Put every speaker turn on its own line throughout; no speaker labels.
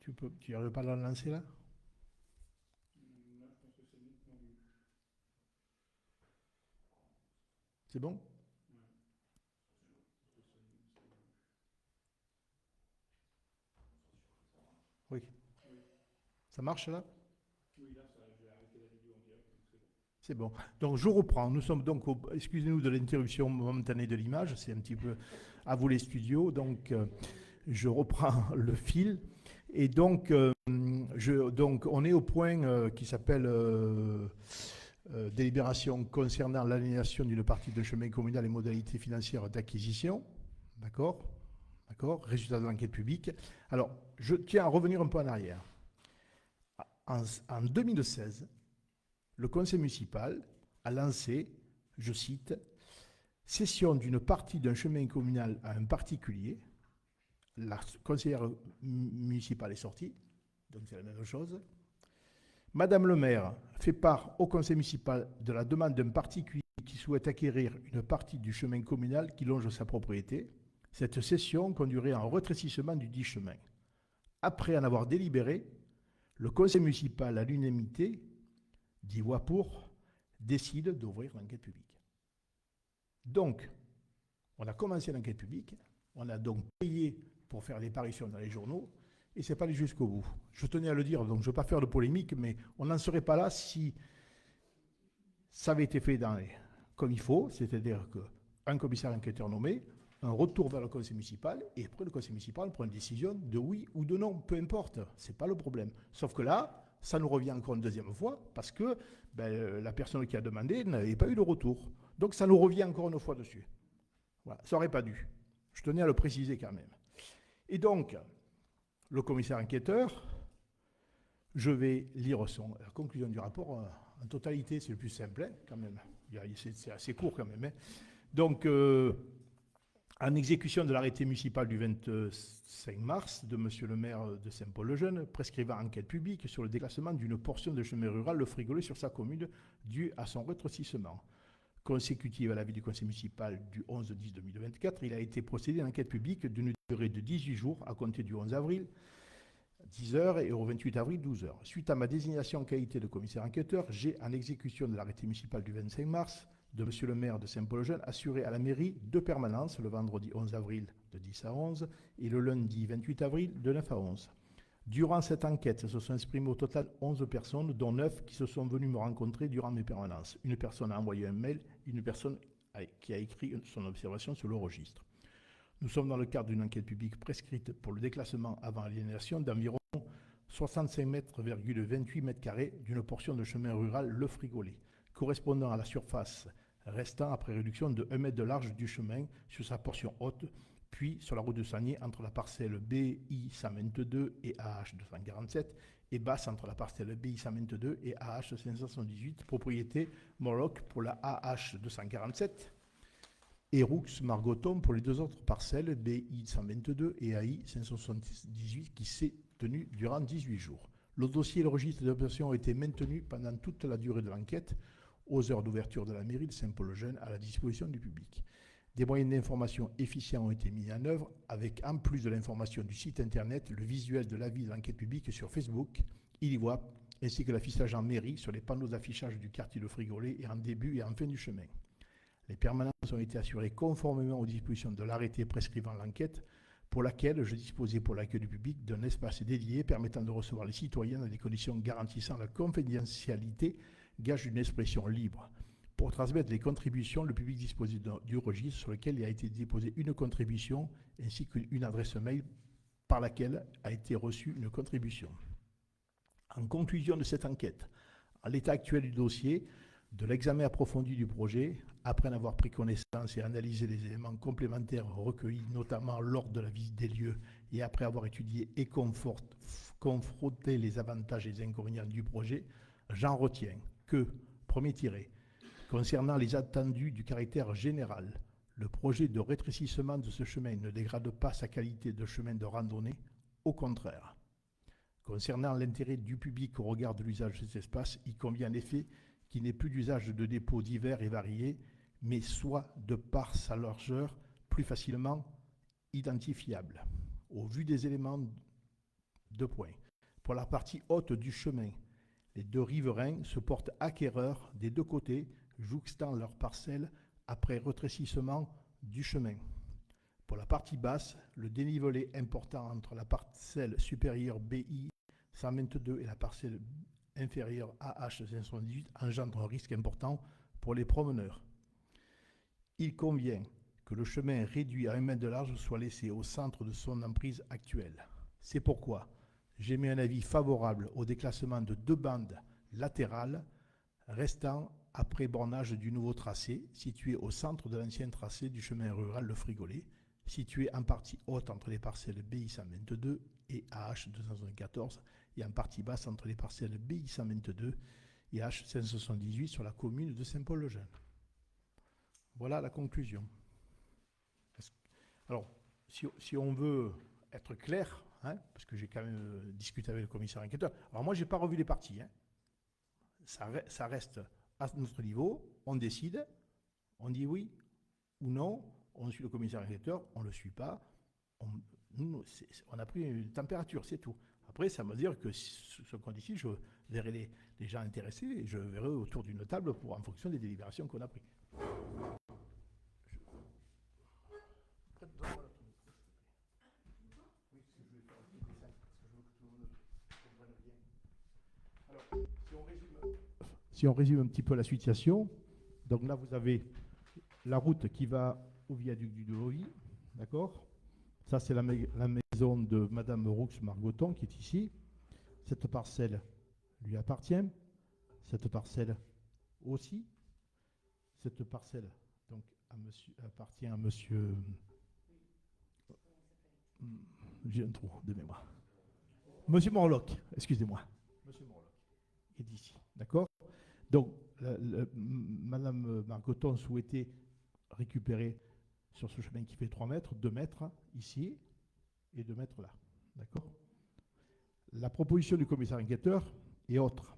Tu n'arrives pas à la lancer là? C'est bon? Oui. Ça marche là? C'est bon. Donc je reprends. Nous sommes donc, excusez-nous de l'interruption momentanée de l'image, c'est un petit peu à vous les studios. Donc je reprends le fil. Et donc, donc on est au point qui s'appelle délibération concernant l'aliénation d'une partie de chemin communal et modalités financières d'acquisition. D'accord? D'accord? Résultat de l'enquête publique. Alors, je tiens à revenir un peu en arrière. En 2016, le conseil municipal a lancé, je cite, cession d'une partie d'un chemin communal à un particulier. La conseillère municipale est sortie, donc c'est la même chose. Madame le maire fait part au conseil municipal de la demande d'un particulier qui souhaite acquérir une partie du chemin communal qui longe sa propriété. Cette cession conduirait à un rétrécissement du dit chemin. Après en avoir délibéré, le conseil municipal, à l'unanimité, 10 voix pour, décide d'ouvrir l'enquête publique. Donc, on a commencé l'enquête publique, on a donc payé pour faire les parutions dans les journaux, et c'est pas allé jusqu'au bout. Je tenais à le dire, donc je ne veux pas faire de polémique, mais on n'en serait pas là si ça avait été fait comme il faut, c'est-à-dire qu'un commissaire enquêteur nommé, un retour vers le conseil municipal, et après le conseil municipal prend une décision de oui ou de non, peu importe, c'est pas le problème. Sauf que là, ça nous revient encore une deuxième fois, parce que la personne qui a demandé n'avait pas eu de retour. Donc ça nous revient encore une fois dessus. Voilà, ça n'aurait pas dû. Je tenais à le préciser quand même. Et donc, le commissaire enquêteur, je vais lire la conclusion du rapport en totalité, c'est le plus simple, hein, quand même. C'est assez court quand même. Hein. Donc, en exécution de l'arrêté municipal du 25 mars de M. le maire de Saint-Paul-le-Jeune, prescrivant enquête publique sur le déclassement d'une portion de chemin rural, le Frigolet, sur sa commune, dû à son rétrécissement. Consécutive à l'avis du conseil municipal du 11-10-2024, il a été procédé à une enquête publique d'une durée de 18 jours à compter du 11 avril, 10h, et au 28 avril, 12h. Suite à ma désignation en qualité de commissaire enquêteur, j'ai, en exécution de l'arrêté municipal du 25 mars de M. le maire de Saint-Paul-le-Jeune, assuré à la mairie 2 permanences, le vendredi 11 avril de 10 à 11 et le lundi 28 avril de 9 à 11. Durant cette enquête, se sont exprimées au total 11 personnes, dont 9 qui se sont venues me rencontrer durant mes permanences. Une personne a envoyé un mail, une personne qui a écrit son observation sur le registre. Nous sommes dans le cadre d'une enquête publique prescrite pour le déclassement avant aliénation d'environ 65 mètres,28 mètres carrés d'une portion de chemin rural Le Frigolet, correspondant à la surface restant après réduction de 1 mètre de large du chemin sur sa portion haute, puis sur la route de Sagné entre la parcelle BI 122 et AH 247 et basse entre la parcelle BI 122 et AH 578, propriété Moloch pour la AH 247 et Roux Margoton pour les deux autres parcelles BI 122 et AI 578 qui s'est tenu durant 18 jours. Le dossier et le registre d'observation ont été maintenus pendant toute la durée de l'enquête aux heures d'ouverture de la mairie de Saint-Paul-le-Jeune à la disposition du public. Des moyens d'information efficients ont été mis en œuvre avec, en plus de l'information du site internet, le visuel de l'avis de l'enquête publique sur Facebook, il y voit, ainsi que l'affichage en mairie sur les panneaux d'affichage du quartier de Frigolet et en début et en fin du chemin. Les permanences ont été assurées conformément aux dispositions de l'arrêté prescrivant l'enquête, pour laquelle je disposais pour l'accueil du public d'un espace dédié permettant de recevoir les citoyens dans des conditions garantissant la confidentialité, gage d'une expression libre. Pour transmettre les contributions, le public disposait du registre sur lequel il a été déposé une contribution ainsi qu'une adresse mail par laquelle a été reçue une contribution. En conclusion de cette enquête, à l'état actuel du dossier, de l'examen approfondi du projet, après en avoir pris connaissance et analysé les éléments complémentaires recueillis, notamment lors de la visite des lieux, et après avoir étudié et confronté les avantages et les inconvénients du projet, j'en retiens que, premier tiré, concernant les attendus du caractère général, le projet de rétrécissement de ce chemin ne dégrade pas sa qualité de chemin de randonnée, au contraire. Concernant l'intérêt du public au regard de l'usage de cet espace, il convient en effet qu'il n'ait plus d'usage de dépôts divers et variés, mais soit de par sa largeur plus facilement identifiable. Au vu des éléments Deux points. Pour la partie haute du chemin, les deux riverains se portent acquéreurs des deux côtés, jouxtant leurs parcelles après rétrécissement du chemin. Pour la partie basse, le dénivelé important entre la parcelle supérieure BI 122 et la parcelle inférieure AH 518 engendre un risque important pour les promeneurs. Il convient que le chemin réduit à 1 mètre de large soit laissé au centre de son emprise actuelle. C'est pourquoi j'émets un avis favorable au déclassement de deux bandes latérales restant après bornage du nouveau tracé, situé au centre de l'ancien tracé du chemin rural Le Frigolet, situé en partie haute entre les parcelles BI 122 et AH 274 et en partie basse entre les parcelles BI 122 et AH 578 sur la commune de Saint-Paul-le-Jeune. Voilà la conclusion. Alors, si on veut être clair, hein, parce que j'ai quand même discuté avec le commissaire enquêteur, alors moi, je n'ai pas revu les parties. Hein. Ça reste à notre niveau, on décide, on dit oui ou non, on suit le commissaire enquêteur, on ne le suit pas, on a pris une température, c'est tout. Après, ça veut dire que ce qu'on décide, je verrai les gens intéressés et je verrai autour d'une table en fonction des délibérations qu'on a prises. Si on résume un petit peu la situation, donc là vous avez la route qui va au viaduc du Delovis, d'accord? Ça c'est la maison de Madame Roux Margoton qui est ici. Cette parcelle lui appartient, cette parcelle aussi. Cette parcelle donc appartient à Monsieur. J'ai un trou de mémoire. Monsieur Morlock, excusez-moi. Monsieur Morlock est d'ici, d'accord? Donc, Madame Margoton souhaitait récupérer sur ce chemin qui fait 3 mètres, 2 mètres ici et 2 mètres là. D'accord? La proposition du commissaire enquêteur est autre,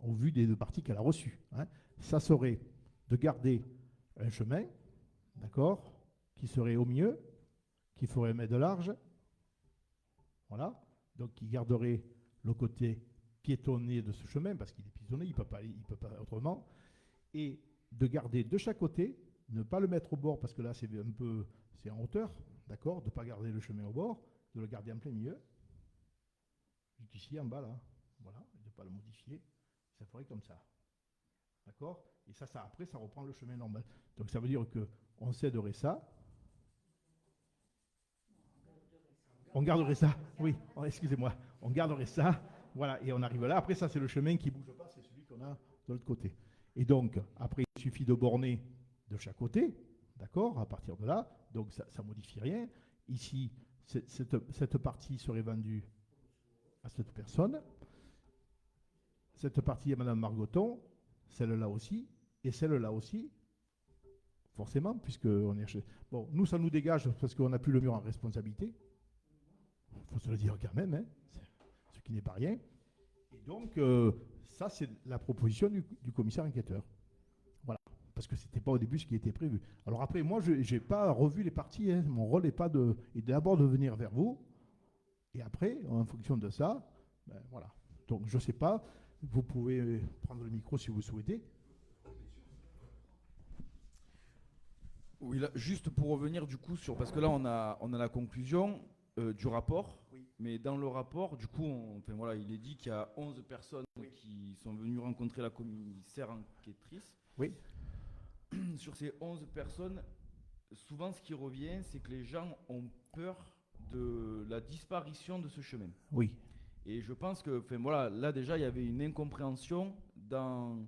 au vu des deux parties qu'elle a reçues. Hein. Ça serait de garder un chemin, d'accord, qui serait au milieu, qui ferait 1 mètre de large, voilà, donc qui garderait le côté piétonné de ce chemin, parce qu'il est piétonné, il ne peut pas autrement, et de garder de chaque côté, ne pas le mettre au bord, parce que là c'est un peu, c'est en hauteur, d'accord, de ne pas garder le chemin au bord, de le garder en plein milieu, jusqu'ici en bas là, voilà, de ne pas le modifier, ça ferait comme ça, d'accord, et ça après ça reprend le chemin normal. Donc ça veut dire qu'on céderait ça, on garderait ça, oui, excusez-moi, on garderait ça, voilà, et on arrive là. Après, ça, c'est le chemin qui ne bouge pas, c'est celui qu'on a de l'autre côté. Et donc, après, il suffit de borner de chaque côté, d'accord, à partir de là. Donc, ça ne modifie rien. Ici, cette partie serait vendue à cette personne. Cette partie à Mme Margoton, celle-là aussi, et celle-là aussi, forcément, puisqu'on est... Bon, nous, ça nous dégage parce qu'on n'a plus le mur en responsabilité. Il faut se le dire quand même, hein. Ce qui n'est pas rien. Et donc, ça, c'est la proposition du commissaire enquêteur. Voilà. Parce que ce n'était pas au début ce qui était prévu. Alors après, moi, je n'ai pas revu les parties. Hein. Mon rôle n'est pas d'abord de venir vers vous. Et après, en fonction de ça, ben, voilà. Donc, je ne sais pas. Vous pouvez prendre le micro si vous souhaitez.
Oui, là, juste pour revenir du coup sur... Parce que là, on a la conclusion du rapport. Oui. Mais dans le rapport, du coup, enfin, voilà, il est dit qu'il y a 11 personnes qui sont venues rencontrer la commissaire enquêtrice.
Oui.
Sur ces 11 personnes, souvent ce qui revient, c'est que les gens ont peur de la disparition de ce chemin.
Oui.
Et je pense que, enfin, voilà, là déjà, il y avait une incompréhension dans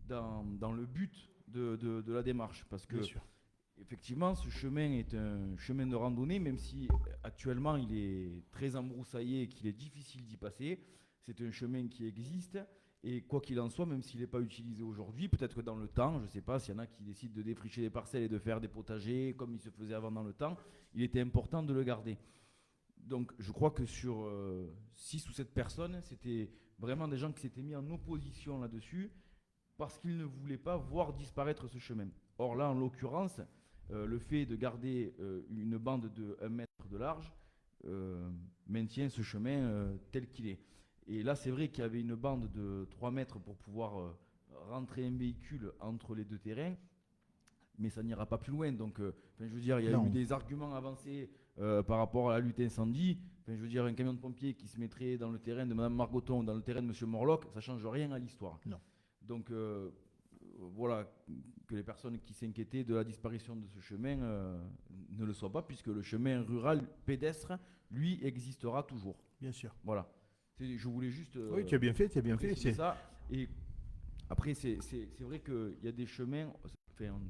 le but de la démarche. Parce que, effectivement, ce chemin est un chemin de randonnée, même si actuellement il est très embroussaillé et qu'il est difficile d'y passer. C'est un chemin qui existe. Et quoi qu'il en soit, même s'il n'est pas utilisé aujourd'hui, peut-être que dans le temps, je ne sais pas s'il y en a qui décident de défricher des parcelles et de faire des potagers comme il se faisait avant dans le temps, il était important de le garder. Donc je crois que sur 6 ou 7 personnes, c'était vraiment des gens qui s'étaient mis en opposition là-dessus parce qu'ils ne voulaient pas voir disparaître ce chemin. Or là, en l'occurrence, le fait de garder une bande de 1 mètre de large maintient ce chemin tel qu'il est. Et là, c'est vrai qu'il y avait une bande de 3 mètres pour pouvoir rentrer un véhicule entre les deux terrains, mais ça n'ira pas plus loin. Donc, je veux dire, il y a eu des arguments avancés par rapport à la lutte incendie. Je veux dire, un camion de pompiers qui se mettrait dans le terrain de Mme Margoton, dans le terrain de M. Morlock, ça ne change rien à l'histoire.
Non.
Donc, voilà, que les personnes qui s'inquiétaient de la disparition de ce chemin ne le soient pas, puisque le chemin rural pédestre, lui, existera toujours.
Bien sûr.
Voilà. Je voulais juste.
Oui, tu as bien fait,
C'est ça. Et après, c'est vrai qu'il y a des chemins.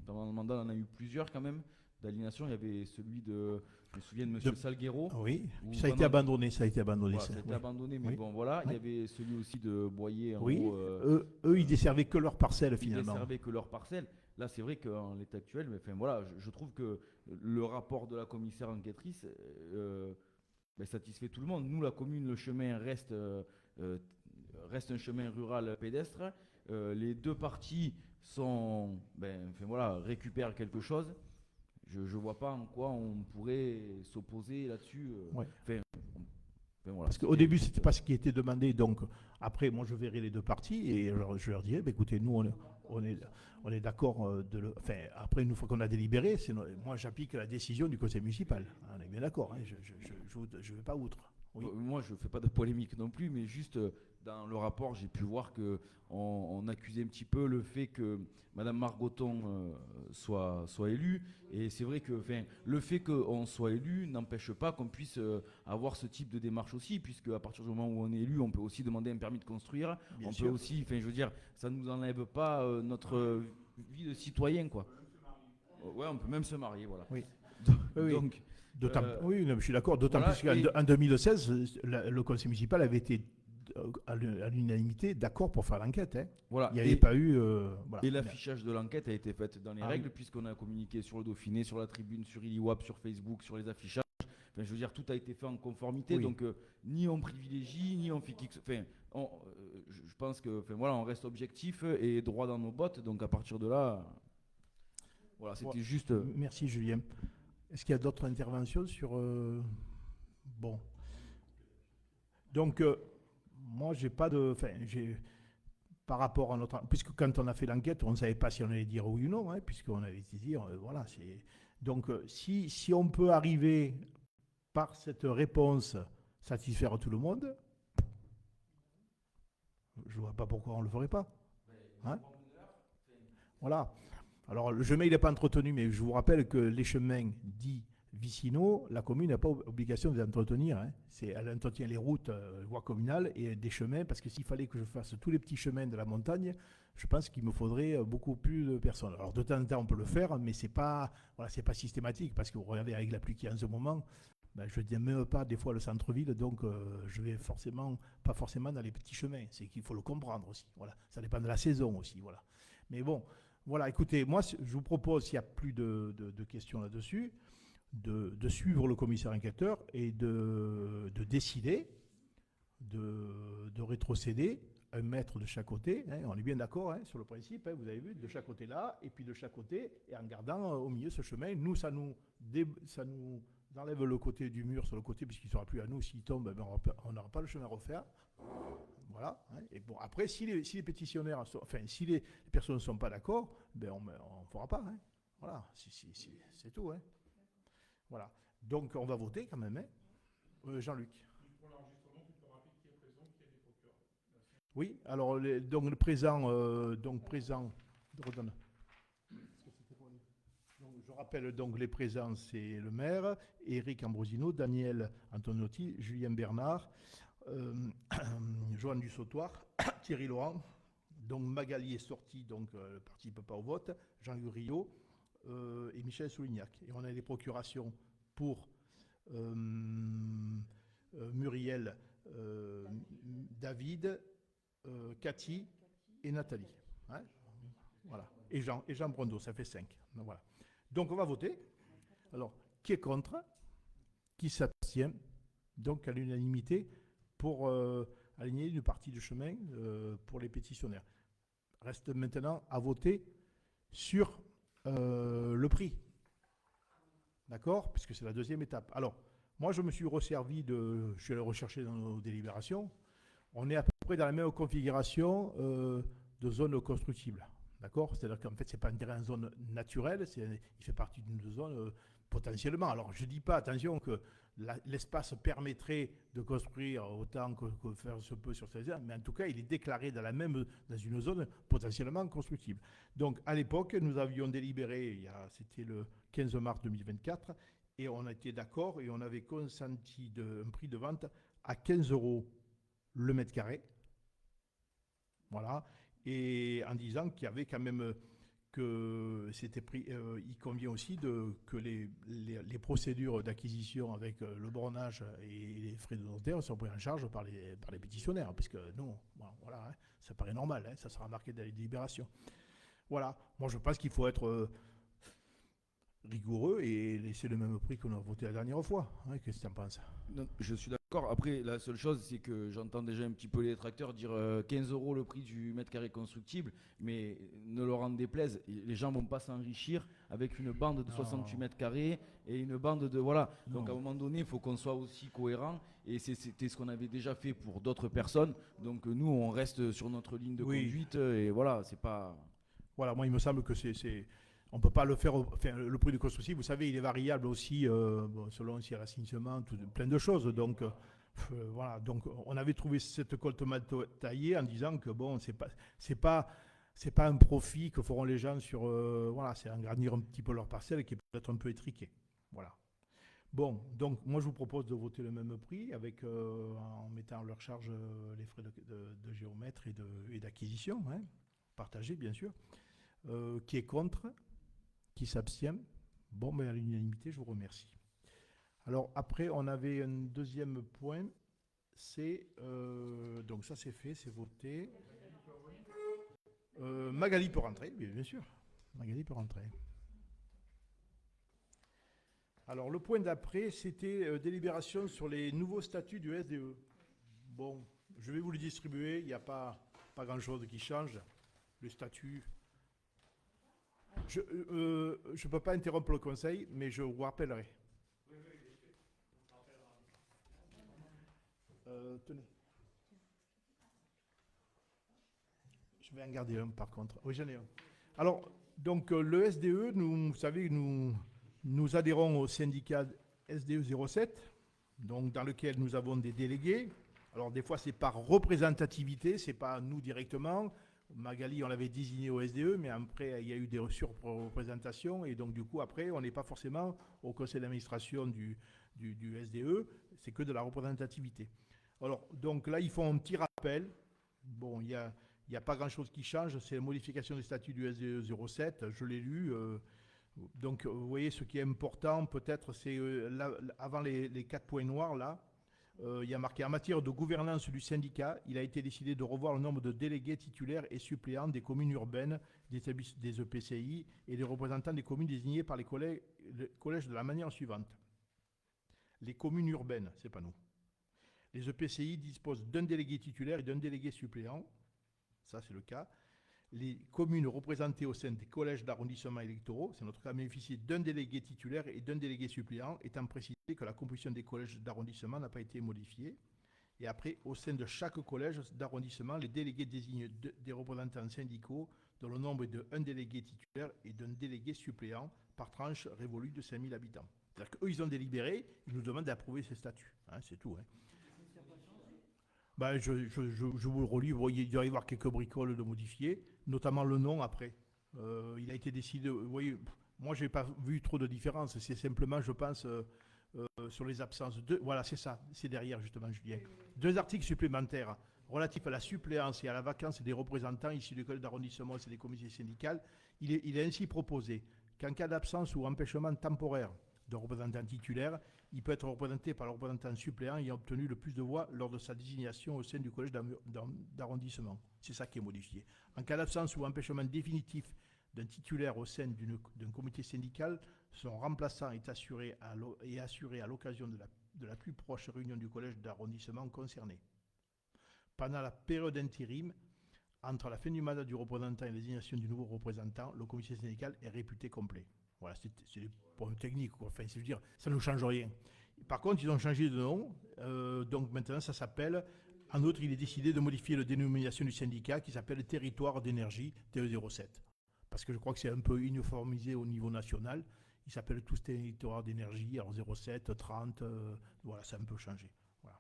Dans le mandat, on en a eu plusieurs quand même. D'aliénation, il y avait celui de. Je me souviens de M. Salguero.
Oui, ça a été abandonné. Ça a été abandonné.
Voilà, ça a été abandonné, mais bon, voilà. Oui. Il y avait celui aussi de Boyer.
Oui, eux, ils desservaient que leur parcelle finalement.
Ils desservaient que leur parcelle. Là, c'est vrai qu'en l'état actuel, voilà, je trouve que le rapport de la commissaire enquêtrice satisfait tout le monde. Nous, la commune, le chemin reste un chemin rural pédestre. Les deux parties récupèrent quelque chose. Je ne vois pas en quoi on pourrait s'opposer là-dessus.
Ouais.
Voilà,
parce qu'au début, ce n'était pas ce qui était demandé. Donc, après, moi, je verrai les deux parties et je leur dirai, écoutez, nous, on est d'accord. Après, une fois qu'on a délibéré, moi, j'applique la décision du conseil municipal. On est bien d'accord. Hein, je ne vais pas outre. Oui.
Moi, je ne fais pas de polémique non plus, mais juste dans le rapport, j'ai pu voir qu'on accusait un petit peu le fait que Mme Margoton soit élue. Et c'est vrai que le fait qu'on soit élu n'empêche pas qu'on puisse avoir ce type de démarche aussi, puisque à partir du moment où on est élu, on peut aussi demander un permis de construire.
Bien
on
sûr.
peut aussi, je veux dire, ça ne nous enlève pas notre vie de citoyen, quoi. Ouais, on peut même se marier, voilà.
Oui.
Donc,
oui, je suis d'accord. D'autant plus qu'en 2016, le conseil municipal avait été à l'unanimité d'accord pour faire l'enquête. Hein.
Voilà.
Il n'y avait pas eu.
Voilà. Et l'affichage de l'enquête a été fait dans les règles, puisqu'on a communiqué sur le Dauphiné, sur la tribune, sur IliWap, sur Facebook, sur les affichages. Je veux dire, tout a été fait en conformité. Oui. Donc, ni on privilégie, ni on fait je pense que, on reste objectif et droit dans nos bottes. Donc, à partir de là, voilà, c'était juste.
Merci, Julien. Est-ce qu'il y a d'autres interventions sur. Bon. Donc. Moi, j'ai pas de. Par rapport à notre. Puisque quand on a fait l'enquête, on ne savait pas si on allait dire oui ou non, hein, puisqu'on avait dit dire. Voilà. Donc, si on peut arriver par cette réponse satisfaire tout le monde, je ne vois pas pourquoi on ne le ferait pas. Hein, voilà. Alors, le chemin, il n'est pas entretenu, mais je vous rappelle que les chemins dits vicinaux, la commune n'a pas obligation de les entretenir. Hein. Elle entretient les routes, voies communales et des chemins, parce que s'il fallait que je fasse tous les petits chemins de la montagne, je pense qu'il me faudrait beaucoup plus de personnes. Alors de temps en temps, on peut le faire, mais c'est pas systématique, parce que vous regardez avec la pluie qu'il y a en ce moment, je ne dis même pas des fois le centre-ville, donc je vais pas forcément dans les petits chemins. C'est qu'il faut le comprendre aussi. Voilà. Ça dépend de la saison aussi. Voilà. Mais bon, voilà, écoutez, moi, je vous propose, s'il n'y a plus de questions là-dessus, de suivre le commissaire enquêteur et de décider de rétrocéder un mètre de chaque côté. Hein, on est bien d'accord sur le principe, hein, vous avez vu, de chaque côté là, et puis de chaque côté, et en gardant au milieu ce chemin. Nous, ça nous enlève le côté du mur sur le côté, puisqu'il ne sera plus à nous. S'il tombe, on n'aura pas le chemin à refaire. Voilà. Hein. Et bon, après, si les pétitionnaires, si les personnes ne sont pas d'accord, on ne fera pas. Hein. Voilà, c'est tout. Hein. Voilà. Donc, on va voter quand même. Hein. Jean-Luc.
Pour l'enregistrement, tu peux rappeler qui est présent, qui est des procureurs.
Oui, alors, le présent, redonne. Donc, je rappelle donc les présents, c'est le maire, Éric Ambrosino, Daniel Antonotti, Julien Bernard, Johan Dussautoir, Thierry Laurent, donc Magali est sorti, donc le parti ne peut pas au vote, Jean-Luc Rio et Michel Soulignac. Et on a des procurations pour Muriel, David, Cathy et Nathalie. Hein, voilà. Et Jean Brondeau, ça fait 5. Donc, voilà. Donc on va voter. Alors, qui est contre? Qui s'abstient? Donc à l'unanimité pour aligner une partie du chemin pour les pétitionnaires. Reste maintenant à voter sur le prix. D'accord? Puisque c'est la deuxième étape. Alors, Moi, je me suis resservi je suis allé rechercher dans nos délibérations. On est à peu près dans la même configuration de zone constructible. D'accord? C'est-à-dire qu'en fait, ce n'est pas un terrain en zone naturelle, il fait partie d'une zone potentiellement. Alors, je ne dis pas, attention, que l'espace permettrait de construire autant que faire se peut sur ces zones, mais en tout cas, il est déclaré dans une zone potentiellement constructible. Donc, à l'époque, nous avions délibéré, c'était le 15 mars 2024, et on a été d'accord et on avait consenti un prix de vente à 15 € le mètre carré. Voilà. Et en disant qu'il y avait quand même que c'était pris, il convient aussi que les procédures d'acquisition avec le bornage et les frais de notaire sont pris en charge par les pétitionnaires, puisque nous, voilà, hein, ça paraît normal, hein, ça sera marqué dans les délibérations. Voilà. Moi, je pense qu'il faut être rigoureux et laisser le même prix qu'on a voté la dernière fois. Hein, qu'est-ce que tu en penses?
Non, je suis d'accord. Après, la seule chose, c'est que j'entends déjà un petit peu les détracteurs dire 15 € le prix du mètre carré constructible, mais ne leur en déplaise, les gens vont pas s'enrichir avec une bande de 68 mètres carrés et une bande de... Voilà. Donc à un moment donné, il faut qu'on soit aussi cohérent, et c'était ce qu'on avait déjà fait pour d'autres personnes. Donc nous, on reste sur notre ligne de conduite, et voilà, c'est pas...
Voilà, moi, il me semble que on ne peut pas le faire, enfin, le prix du constructible, vous savez, il est variable aussi selon s'il y a l'assainissement, plein de choses. Donc, voilà, donc on avait trouvé cette colte mal taillée en disant que bon, c'est pas un profit que feront les gens sur, voilà, c'est agrandir un petit peu leur parcelle qui peut être un peu étriquée. Voilà. Bon, donc moi je vous propose de voter le même prix en mettant à leur charge les frais de géomètre et d'acquisition, hein, partagés bien sûr. Qui est contre? Qui s'abstient? Bon, mais à l'unanimité, je vous remercie. Alors, après, on avait un deuxième point. C'est. Donc, ça, c'est fait, c'est voté. Magali peut rentrer, bien sûr. Magali peut rentrer. Alors, le point d'après, c'était délibération sur les nouveaux statuts du SDE. Bon, je vais vous le distribuer. Il n'y a pas grand-chose qui change. Le statut. Je ne peux pas interrompre le conseil, mais je vous rappellerai. Tenez. Je vais en garder un par contre. Oui, j'en ai un. Alors, donc le SDE, vous savez, nous adhérons au syndicat SDE 07, donc, dans lequel nous avons des délégués. Alors, des fois, c'est par représentativité, ce n'est pas nous directement. Magali, on l'avait désigné au SDE, mais après, il y a eu des surreprésentations, et donc, du coup, après, on n'est pas forcément au conseil d'administration du SDE, c'est que de la représentativité. Alors, donc là, ils font un petit rappel. Bon, il n'y a pas grand-chose qui change, c'est la modification du statut du SDE 07, je l'ai lu. Donc, vous voyez, ce qui est important, peut-être, c'est avant les 4 points noirs, là, il y a marqué en matière de gouvernance du syndicat, il a été décidé de revoir le nombre de délégués titulaires et suppléants des communes urbaines, des EPCI et des représentants des communes désignés par les collèges de la manière suivante. Les communes urbaines, c'est pas nous. Les EPCI disposent d'un délégué titulaire et d'un délégué suppléant, ça c'est le cas. Les communes représentées au sein des collèges d'arrondissement électoraux, c'est notre cas, bénéficient d'un délégué titulaire et d'un délégué suppléant, étant précisé que la composition des collèges d'arrondissement n'a pas été modifiée. Et après, au sein de chaque collège d'arrondissement, les délégués désignent des représentants syndicaux dont le nombre est de un délégué titulaire et d'un délégué suppléant par tranche révolue de 5000 habitants. C'est-à-dire qu'eux, ils ont délibéré, ils nous demandent d'approuver ces statuts. Hein, c'est tout. Hein. Ben, je vous le relis, il doit y avoir quelques bricoles de modifier, notamment le nom après. Il a été décidé, vous voyez, moi je n'ai pas vu trop de différence, c'est simplement, je pense, sur les absences. Voilà, c'est ça, c'est derrière justement, Julien. 2 articles supplémentaires relatifs à la suppléance et à la vacance des représentants issus des collèges d'arrondissement et des comités syndicales. Il est ainsi proposé qu'en cas d'absence ou empêchement temporaire d'un représentant titulaire, il peut être représenté par le représentant suppléant ayant obtenu le plus de voix lors de sa désignation au sein du collège d'arrondissement. C'est ça qui est modifié. En cas d'absence ou empêchement définitif d'un titulaire au sein d'un comité syndical, son remplaçant est assuré à l'occasion de la plus proche réunion du collège d'arrondissement concerné. Pendant la période d'intérim, entre la fin du mandat du représentant et la désignation du nouveau représentant, le comité syndical est réputé complet. Voilà, c'est des points techniques, quoi. Enfin, c'est dire, ça ne change rien. Par contre, ils ont changé de nom. Donc maintenant, ça s'appelle... En outre, il est décidé de modifier la dénomination du syndicat qui s'appelle Territoire d'énergie TE07. Parce que je crois que c'est un peu uniformisé au niveau national. Ils s'appellent tous Territoire d'énergie, alors 07, 30, voilà, ça a un peu changé. Voilà.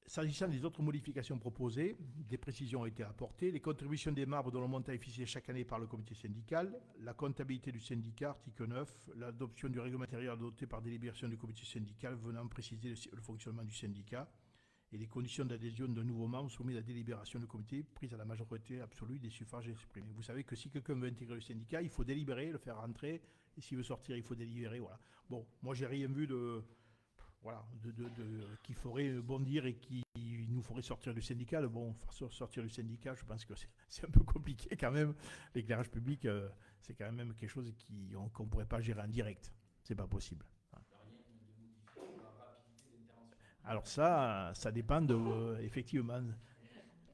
S'agissant des autres modifications proposées, des précisions ont été apportées. Les contributions des membres dont le montant est fixé chaque année par le comité syndical, la comptabilité du syndicat, article 9, l'adoption du règlement intérieur adopté par délibération du comité syndical venant préciser le fonctionnement du syndicat, et les conditions d'adhésion de nouveaux membres soumis à la délibération du comité prise à la majorité absolue des suffrages exprimés. Vous savez que si quelqu'un veut intégrer le syndicat, il faut délibérer, le faire rentrer, et s'il veut sortir, il faut délibérer. Voilà. Bon, moi, j'ai rien vu qui ferait bondir et qui nous ferait sortir du syndicat. Bon, sortir du syndicat, je pense que c'est un peu compliqué quand même. L'éclairage public, c'est quand même quelque chose qu'on ne pourrait pas gérer en direct. C'est pas possible. Alors ça dépend de... effectivement,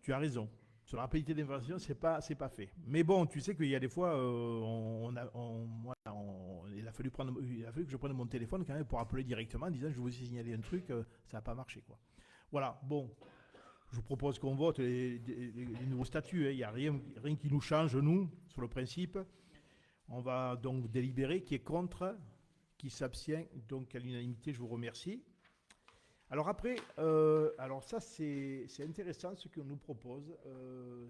tu as raison. Sur la rapidité d'information, c'est pas fait. Mais bon, tu sais qu'il y a des fois, il a fallu que je prenne mon téléphone quand même pour appeler directement en disant je vous ai signalé un truc, ça n'a pas marché, quoi. Voilà, bon, je vous propose qu'on vote les nouveaux statuts. Il n'y a rien qui nous change, nous, sur le principe. On va donc délibérer qui est contre, qui s'abstient. Donc à l'unanimité, je vous remercie. Alors après, alors ça c'est intéressant ce qu'on nous propose.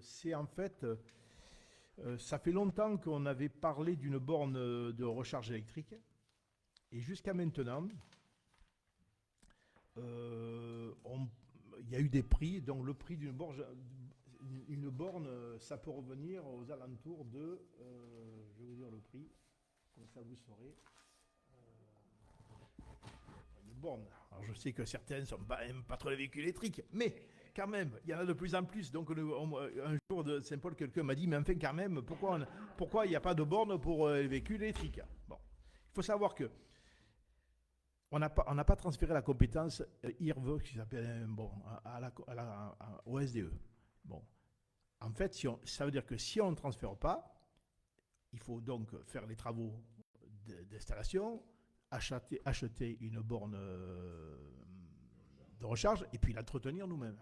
C'est en fait, ça fait longtemps qu'on avait parlé d'une borne de recharge électrique. Et jusqu'à maintenant, il y a eu des prix. Donc le prix d'une borne, ça peut revenir aux alentours de, je vais vous dire le prix, comme ça vous saurez. Borne. Alors je sais que certains ne n'aiment pas trop les véhicules électriques, mais quand même, il y en a de plus en plus. Donc un jour de Saint-Paul, quelqu'un m'a dit, mais enfin quand même, pourquoi il n'y a pas de borne pour les véhicules électriques? Bon, il faut savoir que on n'a pas transféré la compétence IRV, qui s'appelle au SDE. Bon, en fait, ça veut dire que si on ne transfère pas, il faut donc faire les travaux d'installation, acheter une borne de recharge et puis l'entretenir nous-mêmes.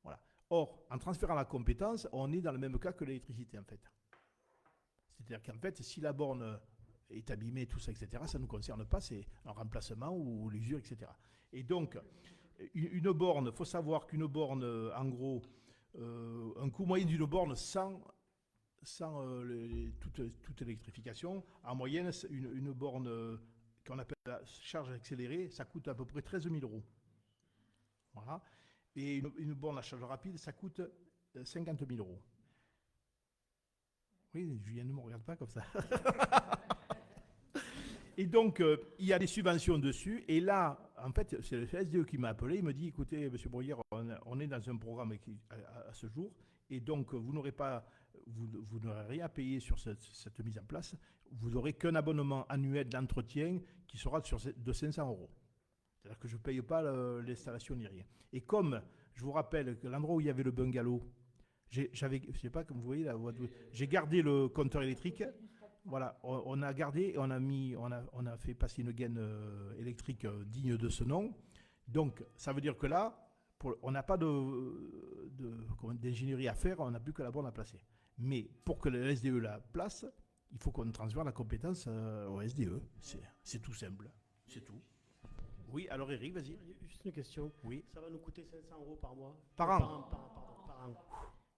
Voilà. Or, en transférant la compétence, on est dans le même cas que l'électricité, en fait. C'est-à-dire qu'en fait, si la borne est abîmée, tout ça, etc., ça ne nous concerne pas, c'est un remplacement ou l'usure, etc. Et donc, une borne, il faut savoir qu'une borne, en gros, un coût moyen d'une borne sans toute électrification, en moyenne, une borne qu'on appelle la charge accélérée, ça coûte à peu près 13 000 €. Voilà. Et une borne à charge rapide, ça coûte 50 000 €. Oui, Julien, ne me regarde pas comme ça. Et donc, il y a des subventions dessus. Et là, en fait, c'est le SDE qui m'a appelé. Il me dit, écoutez, M. Bruyère, on est dans un programme à ce jour. Et donc, vous n'aurez rien à payer sur cette mise en place. Vous n'aurez qu'un abonnement annuel d'entretien qui sera de 500 €. C'est-à-dire que je ne paye pas l'installation ni rien. Et comme, je vous rappelle que l'endroit où il y avait le bungalow, je ne sais pas, comme vous voyez, j'ai gardé le compteur électrique. Voilà, on a gardé et on a fait passer une gaine électrique digne de ce nom. Donc, ça veut dire que là, on n'a pas d'ingénierie à faire, on n'a plus que la borne à placer. Mais pour que le SDE la place, il faut qu'on transfère la compétence au SDE. C'est tout simple, c'est tout. Oui, alors Eric, vas-y.
Juste une question.
Oui.
Ça va nous coûter 500 € par mois?
Par an.
Par an.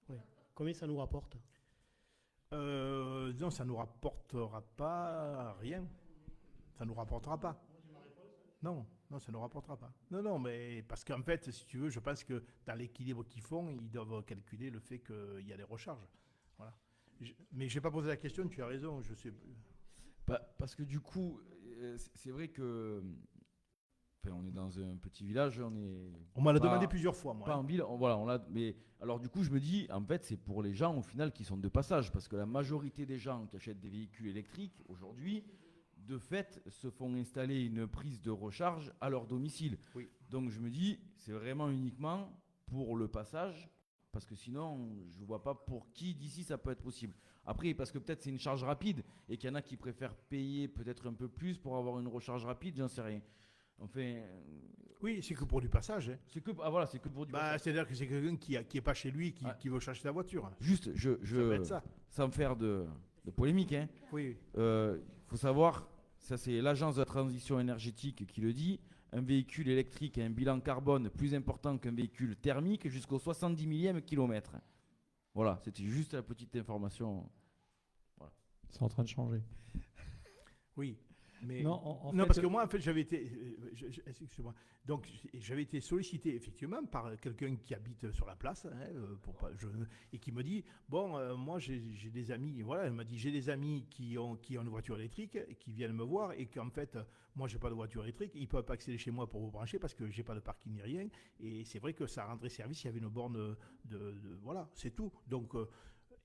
Oui. Combien ça nous rapporte?
Non, ça ne nous rapportera pas rien. Ça ne nous rapportera pas. Non, ça ne nous rapportera pas. Non, mais parce qu'en fait, si tu veux, je pense que dans l'équilibre qu'ils font, ils doivent calculer le fait qu'il y a des recharges. Voilà. Mais je n'ai pas posé la question, tu as raison, je sais.
Parce que du coup, c'est vrai que... Enfin, on est dans un petit village,
on m'a demandé plusieurs fois, moi.
Pas en ville, mais alors du coup, je me dis, en fait, c'est pour les gens au final qui sont de passage, parce que la majorité des gens qui achètent des véhicules électriques aujourd'hui, de fait, se font installer une prise de recharge à leur domicile.
Oui.
Donc je me dis, c'est vraiment uniquement pour le passage Parce que sinon, je ne vois pas pour qui d'ici ça peut être possible. Après, parce que peut-être c'est une charge rapide et qu'il y en a qui préfèrent payer peut-être un peu plus pour avoir une recharge rapide, j'en sais rien. Enfin,
Oui, c'est que pour du passage. Hein.
c'est que, voilà, c'est que pour du passage.
C'est-à-dire que c'est quelqu'un qui est pas chez lui, qui veut chercher sa voiture.
Juste,
Ça peut être ça.
sans faire de polémique, hein,
Oui.
faut savoir, ça c'est l'agence de la transition énergétique qui le dit, un véhicule électrique a un bilan carbone plus important qu'un véhicule thermique jusqu'au 70 millième kilomètre. Voilà, c'était juste la petite information. Voilà.
C'est en train de changer.
Oui. Mais
Non,
parce que moi, en fait, j'avais été, excusez-moi. Donc, j'avais été sollicité effectivement par quelqu'un qui habite sur la place, hein, et qui me dit, bon, moi, j'ai des amis. Voilà, elle m'a dit, j'ai des amis qui ont une voiture électrique et qui viennent me voir et qu'en fait, moi, j'ai pas de voiture électrique. Ils peuvent pas accéder chez moi pour vous brancher parce que j'ai pas de parking ni rien. Et c'est vrai que ça rendrait service. Il y avait une borne voilà, c'est tout. Donc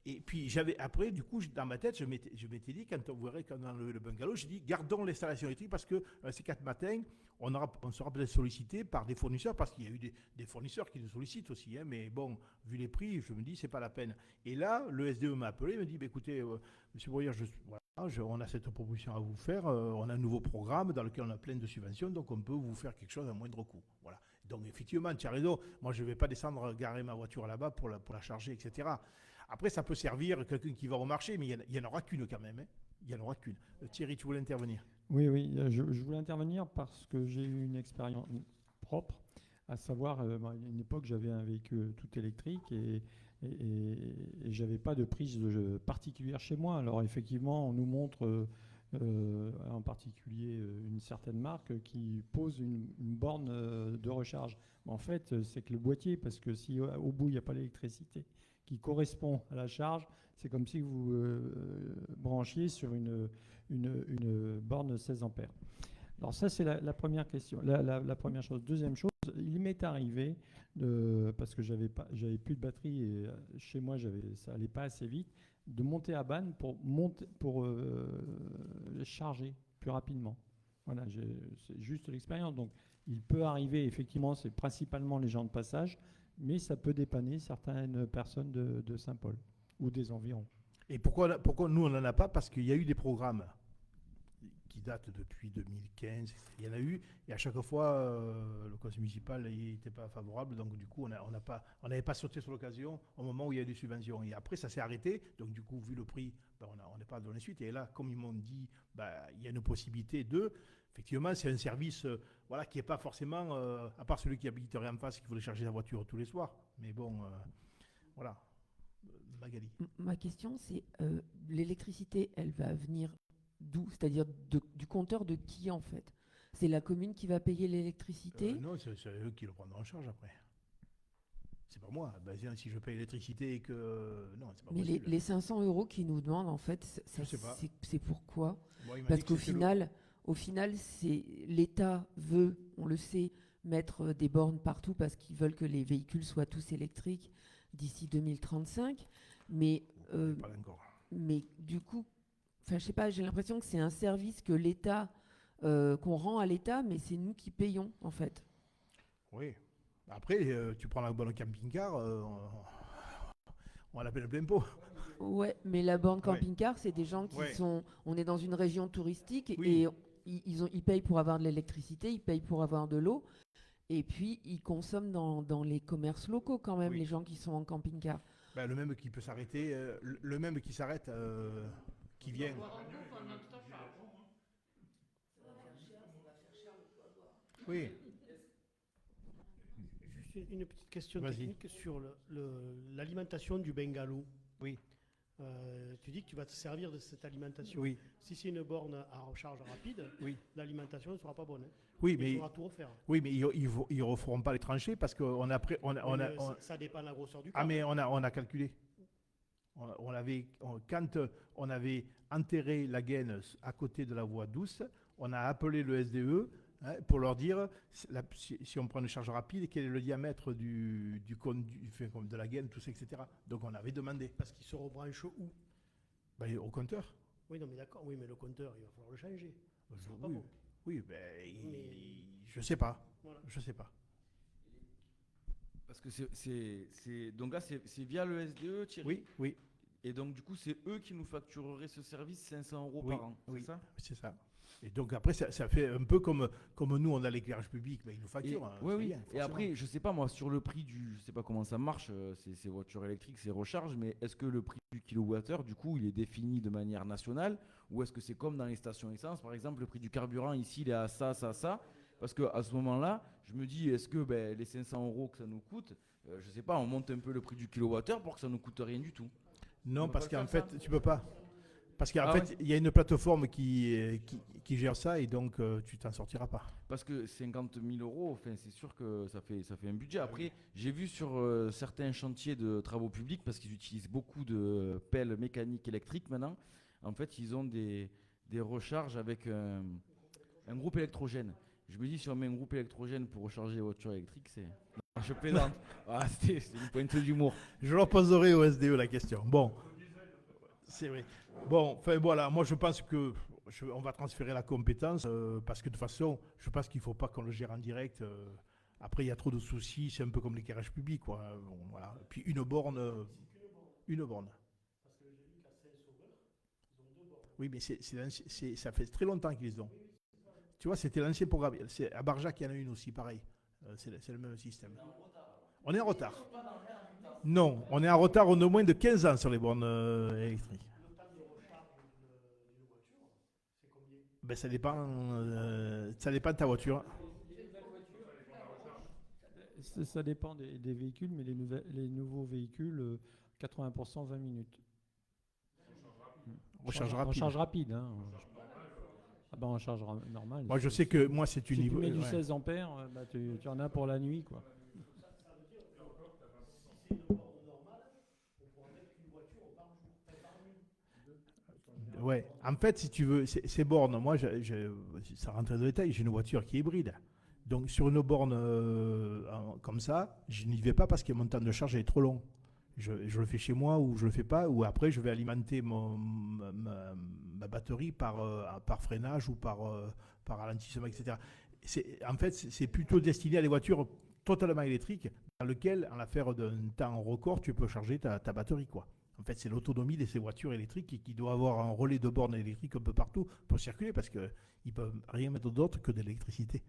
et puis après, du coup, dans ma tête, je m'étais dit, quand on verrait dans le bungalow, j'ai dit, gardons l'installation électrique parce que ces 4 matins, on sera peut-être sollicité par des fournisseurs, parce qu'il y a eu des fournisseurs qui nous sollicitent aussi. Hein, mais bon, vu les prix, je me dis, c'est pas la peine. Et là, le SDE m'a appelé, il me dit, bah, écoutez, monsieur Boyer, on a cette proposition à vous faire. On a un nouveau programme dans lequel on a plein de subventions, donc on peut vous faire quelque chose à moindre coût. Voilà. Donc effectivement, tu as raison. Moi, je ne vais pas descendre garer ma voiture là-bas pour la charger, etc. Après, ça peut servir quelqu'un qui va au marché, mais il n'y en aura qu'une quand même. Hein. Il n'y en aura qu'une. Thierry, tu voulais intervenir?
Oui, je voulais intervenir parce que j'ai eu une expérience propre, à savoir, à une époque, j'avais un véhicule tout électrique et je n'avais pas de prise particulière chez moi. Alors effectivement, on nous montre en particulier une certaine marque qui pose une borne de recharge. En fait, c'est que le boîtier, parce que si au bout, il n'y a pas l'électricité qui correspond à la charge, c'est comme si vous branchiez sur une borne 16 ampères. Alors ça, c'est la première question, la première chose. Deuxième chose, il m'est arrivé, parce que j'avais plus de batterie et chez moi, ça allait pas assez vite, de monter à Bannes pour charger plus rapidement. Voilà, c'est juste l'expérience. Donc, il peut arriver, effectivement, c'est principalement les gens de passage, mais ça peut dépanner certaines personnes de Saint-Paul ou des environs.
Et pourquoi nous, on n'en a pas? Parce qu'il y a eu des programmes qui datent depuis 2015. Il y en a eu, et à chaque fois, le conseil municipal n'était pas favorable. Donc, du coup, on n'avait pas sauté sur l'occasion au moment où il y a eu des subventions. Et après, ça s'est arrêté. Donc, du coup, vu le prix, on n'est pas donné suite. Et là, comme ils m'ont dit, il y a une possibilité effectivement, c'est un service qui n'est pas forcément, à part celui qui habiterait en face, qui voulait charger sa voiture tous les soirs. Mais bon, voilà. Magali.
Ma question, c'est l'électricité, elle va venir d'où? C'est-à-dire du compteur de qui, en fait? C'est la commune qui va payer l'électricité?
Non, c'est eux qui le prendront en charge après. C'est pas moi. Si je paye l'électricité et que... Non, c'est pas possible.
Mais les 500 € qu'ils nous demandent, en fait, c'est pourquoi? Parce qu'au final, l'État veut, on le sait, mettre des bornes partout parce qu'ils veulent que les véhicules soient tous électriques d'ici 2035. Mais du coup, je sais pas, j'ai l'impression que c'est un service que l'État, qu'on rend à l'État, mais c'est nous qui payons, en fait.
Oui. Après, tu prends la borne camping-car, on l'appelle plein pot.
Ouais, mais la borne camping-car, c'est des gens qui sont... On est dans une région touristique et ils payent pour avoir de l'électricité, ils payent pour avoir de l'eau. Et puis, ils consomment dans les commerces locaux quand même, les gens qui sont en camping-car.
Le même qui peut s'arrêter, le même qui s'arrête, qui vient. Oui.
Juste une petite question technique sur l'alimentation du bungalow.
Oui.
Tu dis que tu vas te servir de cette alimentation.
Oui.
Si c'est une borne à recharge rapide, l'alimentation ne sera pas bonne. Hein.
Oui, mais
il faudra tout refaire.
Oui, mais ils ne referont pas les tranchées parce qu'on a
ça dépend de la grosseur du
câble. Ah, mais on a calculé. Quand on avait enterré la gaine à côté de la voie douce, on a appelé le SDE pour leur dire, si on prend une charge rapide, quel est le diamètre de la gaine, tout ça, etc. Donc on avait demandé.
Parce qu'ils se rebranchent où?
Au compteur.
Oui, non, mais d'accord. Oui, mais le compteur, il va falloir le changer.
Je sais pas. Voilà. Je sais pas.
Parce que donc là, c'est via le SDE, Thierry.
Oui, oui.
Et donc, du coup, c'est eux qui nous factureraient ce service 500 €
Oui,
par an.
oui,
C'est ça?
c'est ça. Et donc après, ça fait un peu comme nous, on a l'éclairage public, mais ils nous facturent. Hein,
oui,
c'est
oui.
bien,
Et
forcément.
après, je sais pas moi, sur le prix je sais pas comment ça marche, ces voitures électriques, ces recharges, mais est-ce que le prix du kilowattheure, du coup, il est défini de manière nationale, ou est-ce que c'est comme dans les stations essence, par exemple, le prix du carburant ici, il est à ça, ça, ça? Parce qu'à ce moment-là, je me dis, est-ce que les 500 € que ça nous coûte, je sais pas, on monte un peu le prix du kilowattheure pour que ça nous coûte rien du tout?
Non, parce
pas
qu'en
le
fait,
faire,
tu peux pas. Parce qu'en
Ah
fait,
ouais.
il y a une plateforme qui gère ça et donc tu t'en sortiras pas.
Parce que 50 000 €, enfin, c'est sûr que ça fait un budget. Après, j'ai vu sur certains chantiers de travaux publics, parce qu'ils utilisent beaucoup de pelles mécaniques électriques maintenant, en fait, ils ont des recharges avec un groupe électrogène. Je me dis, si on met un groupe électrogène pour recharger les voitures électriques, c'est... Non, je plaisante. Ah, c'est une pointe d'humour.
Je leur poserai au SDE la question. Bon, c'est vrai. Bon, enfin voilà, moi je pense que on va transférer la compétence parce que de toute façon, je pense qu'il ne faut pas qu'on le gère en direct. Après, il y a trop de soucis, c'est un peu comme l'éclairage public, quoi. Bon, voilà. Puis une borne.
Parce que j'ai vu qu'à Saint-Sauveur, ils ont 2 bornes.
Oui, mais ça fait très longtemps qu'ils les ont. Tu vois, c'était l'ancien programme. À Barjac, il y en a une aussi, pareil. C'est le même système. On est en retard. Non, on est en retard au moins de 15 ans sur les bornes électriques.
Le temps de recharge d'une voiture, c'est combien?
Ben, ça dépend de ta voiture.
Ça dépend des véhicules, mais les nouveaux véhicules, 80% 20 minutes.
Recharge rapide.
Recharge rapide. Hein. Ah ben, en charge normale.
Moi, je sais que moi, c'est une
Si tu
niveau.
mets du
Ouais.
16 ampères, tu en as pour la nuit, quoi.
Si c'est une borne normale, on pourra mettre qu'une voiture par jour, par nuit.
Ouais. En fait, si tu veux, ces bornes, moi, ça rentre dans le détail, j'ai une voiture qui est hybride. Donc, sur une borne comme ça, je n'y vais pas parce que mon temps de charge est trop long. Je le fais chez moi ou je le fais pas, ou après, je vais alimenter ma batterie par freinage ou par ralentissement, etc. En fait, c'est plutôt destiné à des voitures totalement électriques dans lesquelles, en l'affaire d'un temps record, tu peux charger ta batterie, quoi. En fait, c'est l'autonomie de ces voitures électriques qui doit avoir un relais de bornes électriques un peu partout pour circuler parce qu'ils ne peuvent rien mettre d'autre que de l'électricité.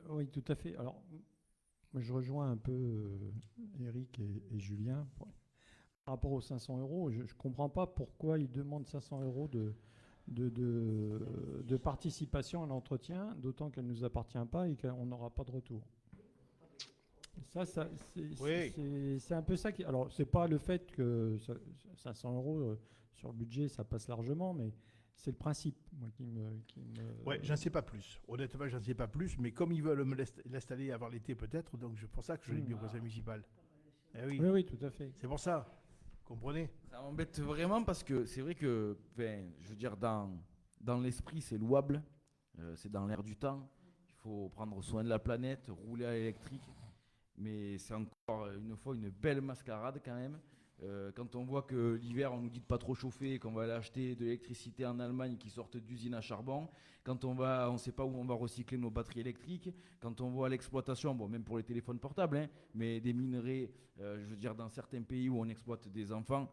Oui, tout à fait. Alors, moi, je rejoins un peu Eric et Julien. Par rapport aux 500 €, je ne comprends pas pourquoi ils demandent 500 € de participation à l'entretien, d'autant qu'elle ne nous appartient pas et qu'on n'aura pas de retour. C'est un peu ça qui... Alors, c'est pas le fait que 500 € sur le budget, ça passe largement, mais c'est le principe, moi, qui me...
Ouais, j'en sais pas plus. Honnêtement, j'en sais pas plus, mais comme ils veulent me l'installer avant l'été peut-être, donc c'est pour ça que je l'ai mis au conseil municipal. Eh oui,
Oui, tout à fait.
c'est pour ça. Comprenez?
Ça m'embête vraiment parce que c'est vrai que, je veux dire, dans l'esprit, c'est louable. C'est dans l'air du temps. Il faut prendre soin de la planète, rouler à l'électrique. Mais c'est encore une fois une belle mascarade quand même. Quand on voit que l'hiver, on nous dit de pas trop chauffer, qu'on va aller acheter de l'électricité en Allemagne qui sortent d'usines à charbon, quand on ne sait pas où on va recycler nos batteries électriques, quand on voit l'exploitation, bon, même pour les téléphones portables, hein, mais des minerais, je veux dire, dans certains pays où on exploite des enfants,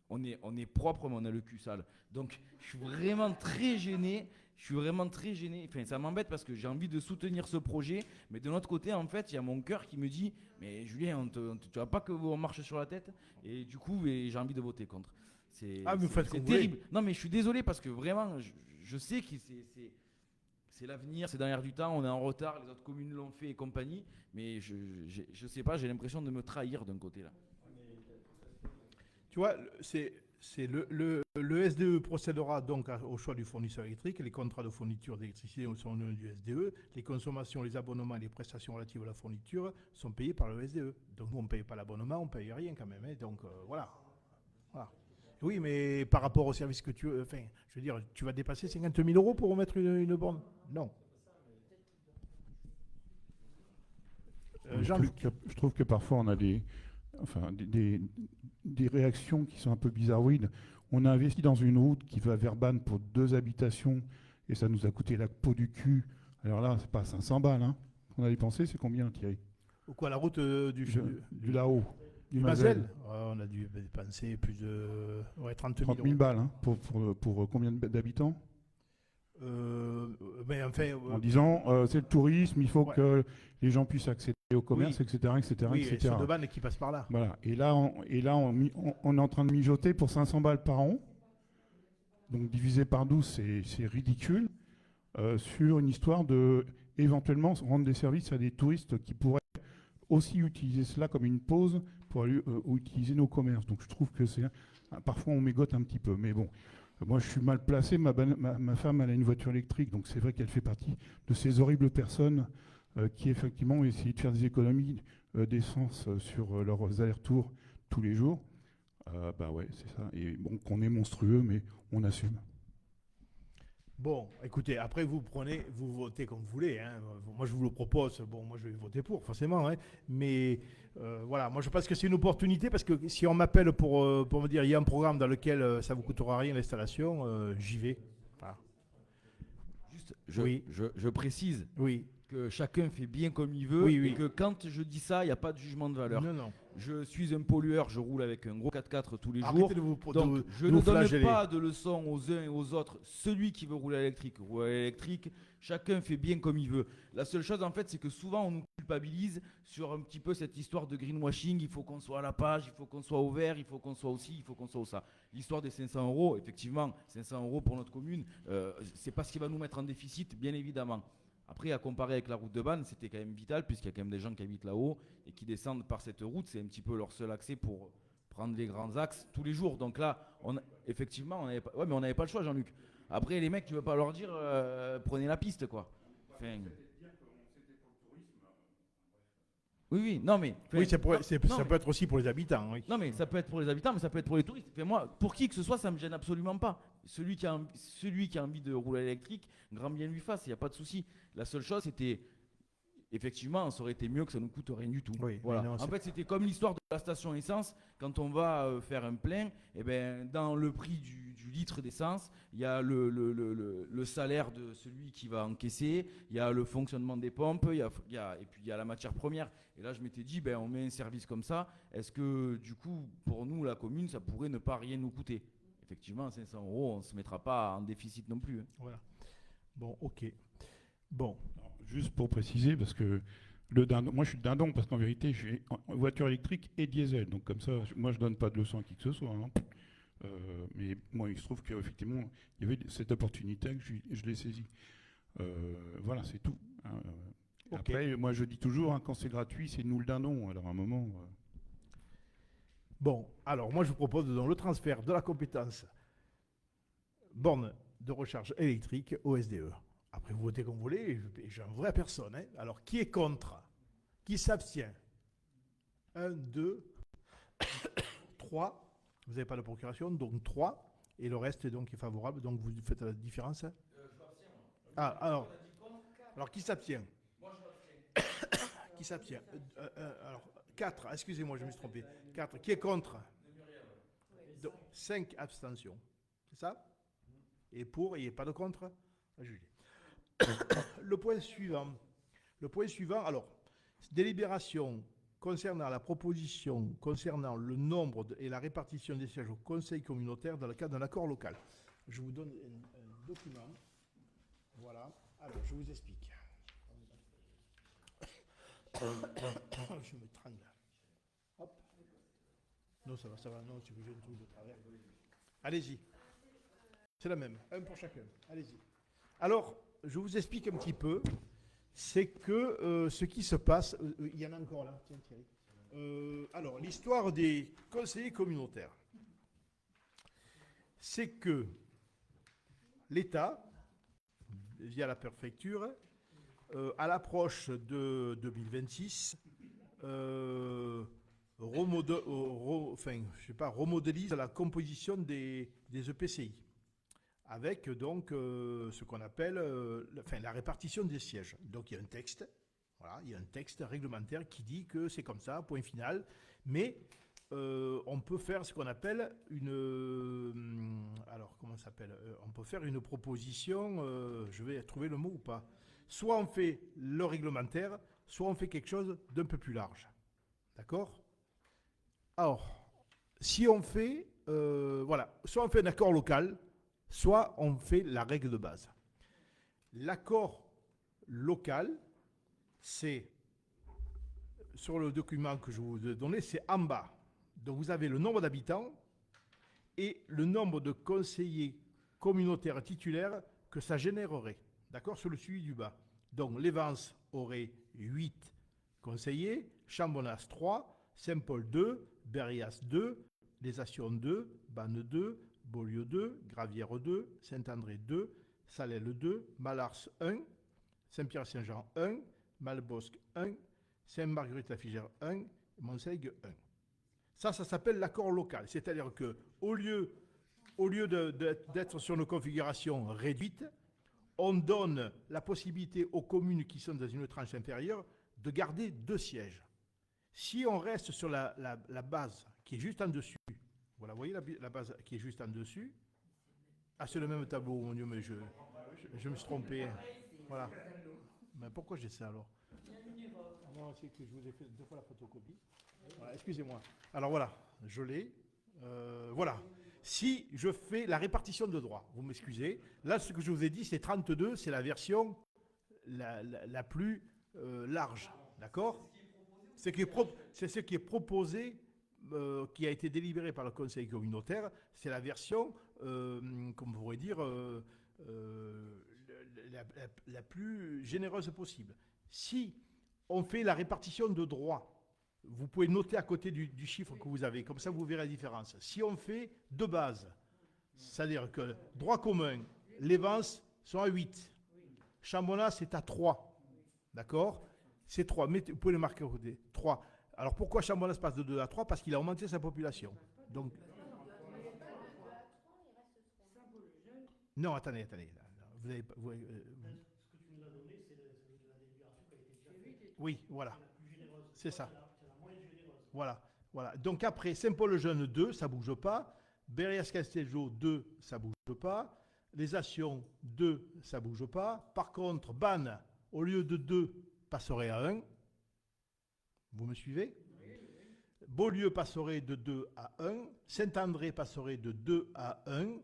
on est propre, mais on a le cul sale. Donc, je suis vraiment très gêné. Enfin, ça m'embête parce que j'ai envie de soutenir ce projet, mais de l'autre côté, en fait, il y a mon cœur qui me dit, mais Julien, tu vois pas qu'on marche sur la tête? Et du coup, j'ai envie de voter contre. C'est terrible. Non, mais je suis désolé parce que vraiment, je sais que c'est l'avenir, c'est dans l'air du temps, on est en retard, les autres communes l'ont fait et compagnie, mais je sais pas, j'ai l'impression de me trahir d'un côté là.
Tu vois, le SDE procédera donc au choix du fournisseur électrique. Les contrats de fourniture d'électricité sont au nom du SDE. Les consommations, les abonnements et les prestations relatives à la fourniture sont payés par le SDE. Donc nous, on ne paye pas l'abonnement, on ne paye rien quand même. Hein. Donc voilà. Oui, mais par rapport au service que tu... Enfin, je veux dire, tu vas dépasser 50 000 € pour remettre une borne? Non. Jean-Luc.
Je trouve que parfois on a des réactions qui sont un peu bizarroïdes. On a investi dans une route qui va vers Bannes pour 2 habitations et ça nous a coûté la peau du cul. Alors là, c'est pas 500 balles. Hein. qu'on a dépensé, c'est combien, Thierry?
Ou quoi, la route
Du là-haut, du
Mazel
Mazel.
On a dû dépenser plus de 30 000
30 000
euros.
balles, hein, pour combien d'habitants?
Mais enfin,
En disant, c'est le tourisme, il faut
Ouais.
que les gens puissent accéder au commerce,
Oui.
etc., etc.,
oui, et
etc.
sur de bannes qui passent par là.
Voilà. Et là, on est en train de mijoter pour 500 balles par an. Donc divisé par 12, c'est ridicule. Sur une histoire de éventuellement rendre des services à des touristes qui pourraient aussi utiliser cela comme une pause pour aller utiliser nos commerces. Donc je trouve que parfois on mégote un petit peu. Mais bon, moi je suis mal placé. Ma femme, elle a une voiture électrique, donc c'est vrai qu'elle fait partie de ces horribles personnes qui effectivement essayent de faire des économies d'essence sur leurs allers-retours tous les jours. Bah ouais, c'est ça. Et bon, qu'on est monstrueux, mais on assume.
Bon, écoutez, après vous votez comme vous voulez. Hein. Moi, je vous le propose. Bon, moi, je vais voter pour, forcément. Hein. Mais voilà, moi, je pense que c'est une opportunité parce que si on m'appelle pour me dire il y a un programme dans lequel ça vous coûtera rien l'installation, j'y vais. Voilà.
Juste,
Oui.
je précise
Oui.
que chacun fait bien comme il veut,
Oui, oui.
et que quand je dis ça, il n'y a pas de jugement de valeur.
Non, non.
Je suis un pollueur, je roule avec un gros 4x4 tous les jours.
Arrêtez de vous,
Donc, je
de
ne
vous
donne
flageller.
pas de leçons aux uns et aux autres. Celui qui veut rouler à l'électrique, roule à l'électrique. Chacun fait bien comme il veut. La seule chose, en fait, c'est que souvent, on nous culpabilise sur un petit peu cette histoire de greenwashing. Il faut qu'on soit à la page, il faut qu'on soit au vert, il faut qu'on soit aussi, il faut qu'on soit au ça. L'histoire des 500 €, effectivement, 500 € pour notre commune, c'est pas ce qui va nous mettre en déficit, bien évidemment. Après, à comparer avec la route de Bannes, c'était quand même vital, puisqu'il y a quand même des gens qui habitent là-haut et qui descendent par cette route. C'est un petit peu leur seul accès pour prendre les grands axes tous les jours. Donc là, effectivement, on n'avait pas le choix, Jean-Luc. Après, les mecs, tu ne veux pas leur dire prenez la piste, quoi. Enfin, oui, non, mais.
Oui, ça
non,
peut être aussi pour les habitants. Oui.
Non, mais ça peut être pour les habitants, mais ça peut être pour les touristes. Enfin, moi, pour qui que ce soit, ça me gêne absolument pas. Celui qui a envie de rouler à l'électrique, grand bien lui fasse, il n'y a pas de souci. La seule chose, c'était. Effectivement, ça aurait été mieux que ça ne coûte rien du tout.
Oui,
voilà.
non,
En fait, c'était comme l'histoire de la station essence. Quand on va faire un plein, eh ben, dans le prix du litre d'essence, il y a le salaire de celui qui va encaisser, il y a le fonctionnement des pompes, et puis il y a la matière première. Et là, je m'étais dit, ben, on met un service comme ça. Est-ce que, du coup, pour nous, la commune, ça pourrait ne pas rien nous coûter? Effectivement, 500 €, on ne se mettra pas en déficit non plus. Hein.
Voilà. Bon, ok. Bon.
Alors, juste pour préciser, parce que le dindon, moi je suis dindon, parce qu'en vérité, j'ai voiture électrique et diesel. Donc comme ça, moi je donne pas de leçon à qui que ce soit. Hein. Mais moi, il se trouve qu'effectivement, il y avait cette opportunité que je l'ai saisie. Voilà, c'est tout. Hein.
Okay.
Après, moi je dis toujours, hein, quand c'est gratuit, c'est nous le dindon. Alors à un moment...
Bon, alors moi je vous propose donc le transfert de la compétence borne de recharge électrique au SDE. Après vous votez comme vous voulez, j'ai un vrai personne. Hein. Alors qui est contre? Qui s'abstient? 1, 2, 3. Vous n'avez pas de procuration, donc 3. Et le reste donc est favorable, donc vous faites la différence. Ah, alors qui s'abstient? Qui s'abstient? Alors 4, excusez-moi, je me suis trompé. 4, qui est contre? 5 abstentions. C'est ça? Et pour, il n'y a pas de contre? Le point suivant, alors, délibération concernant la proposition concernant le nombre et la répartition des sièges au conseil communautaire dans le cadre d'un accord local. Je vous donne un document. Voilà. Alors, je vous explique. Je me trangle. Hop. Non, ça va. Non, c'est que j'ai un truc de travers. Allez-y. C'est la même. Un pour chacun. Allez-y. Alors, je vous explique un petit peu. C'est que ce qui se passe... il y en a encore là. Tiens, Thierry. Alors, l'histoire des conseillers communautaires. C'est que l'État, via la préfecture, à l'approche de 2026, remodélise la composition des EPCI, avec donc ce qu'on appelle la répartition des sièges. Donc il y a un texte, voilà, il y a un texte réglementaire qui dit que c'est comme ça, point final, mais on peut faire ce qu'on appelle on peut faire une proposition, je vais trouver le mot ou pas, soit on fait le réglementaire, soit on fait quelque chose d'un peu plus large. D'accord? Alors, si on fait, soit on fait un accord local, soit on fait la règle de base. L'accord local, c'est, sur le document que je vous ai donné, c'est en bas. Donc vous avez le nombre d'habitants et le nombre de conseillers communautaires titulaires que ça générerait. D'accord? Sur le suivi du bas. Donc Lévens aurait 8 conseillers, Chambonas 3, Saint-Paul 2, Berrias 2, Les Assions 2, Bannes 2, Beaulieu 2, Gravières 2, Saint-André 2, Salelles 2, Malars 1, Saint-Pierre-Saint-Jean 1, Malbosque 1, Sainte-Marguerite-la-Figère 1, Montseigue 1. Ça s'appelle l'accord local. C'est-à-dire qu'au lieu d'être sur une configuration réduite, on donne la possibilité aux communes qui sont dans une tranche inférieure de garder 2 sièges. Si on reste sur la base qui est juste en dessus, voilà, vous voyez la base qui est juste en dessus. Ah, c'est le même tableau, mon Dieu, mais je me suis trompé. Voilà. Mais pourquoi j'ai ça alors? Non, c'est que je vous ai fait 2 fois la photocopie. Voilà, excusez-moi. Alors voilà, je l'ai. Voilà. Si je fais la répartition de droits, vous m'excusez. Là, ce que je vous ai dit, c'est 32, c'est la version la plus large. D'accord? C'est ce qui est proposé, qui a été délibéré par le Conseil communautaire. C'est la version, comme on pourrait dire, la plus généreuse possible. Si on fait la répartition de droits, vous pouvez noter à côté du chiffre que vous avez, comme ça vous verrez la différence. Si on fait de base, c'est-à-dire que droit commun, les Vence sont à 8, Chambonas est à 3, d'accord? C'est 3, mais vous pouvez le marquer à côté, 3. Alors pourquoi Chambonas passe de 2 à 3? Parce qu'il a augmenté sa population. Donc, non, attendez. Vous avez,
Ce que tu nous as donné, c'est la délibération qui a été déjà faite.
oui, voilà. C'est ça.
C'est la moins généreuse.
Voilà. Donc après, Saint-Paul-le-Jeune 2, ça ne bouge pas. Berrias-Castejo 2, ça ne bouge pas. Les Assions 2, ça ne bouge pas. Par contre, Bannes, au lieu de 2, passerait à 1. Vous me suivez? Beaulieu passerait de 2 à 1. Saint-André passerait de 2 à 1.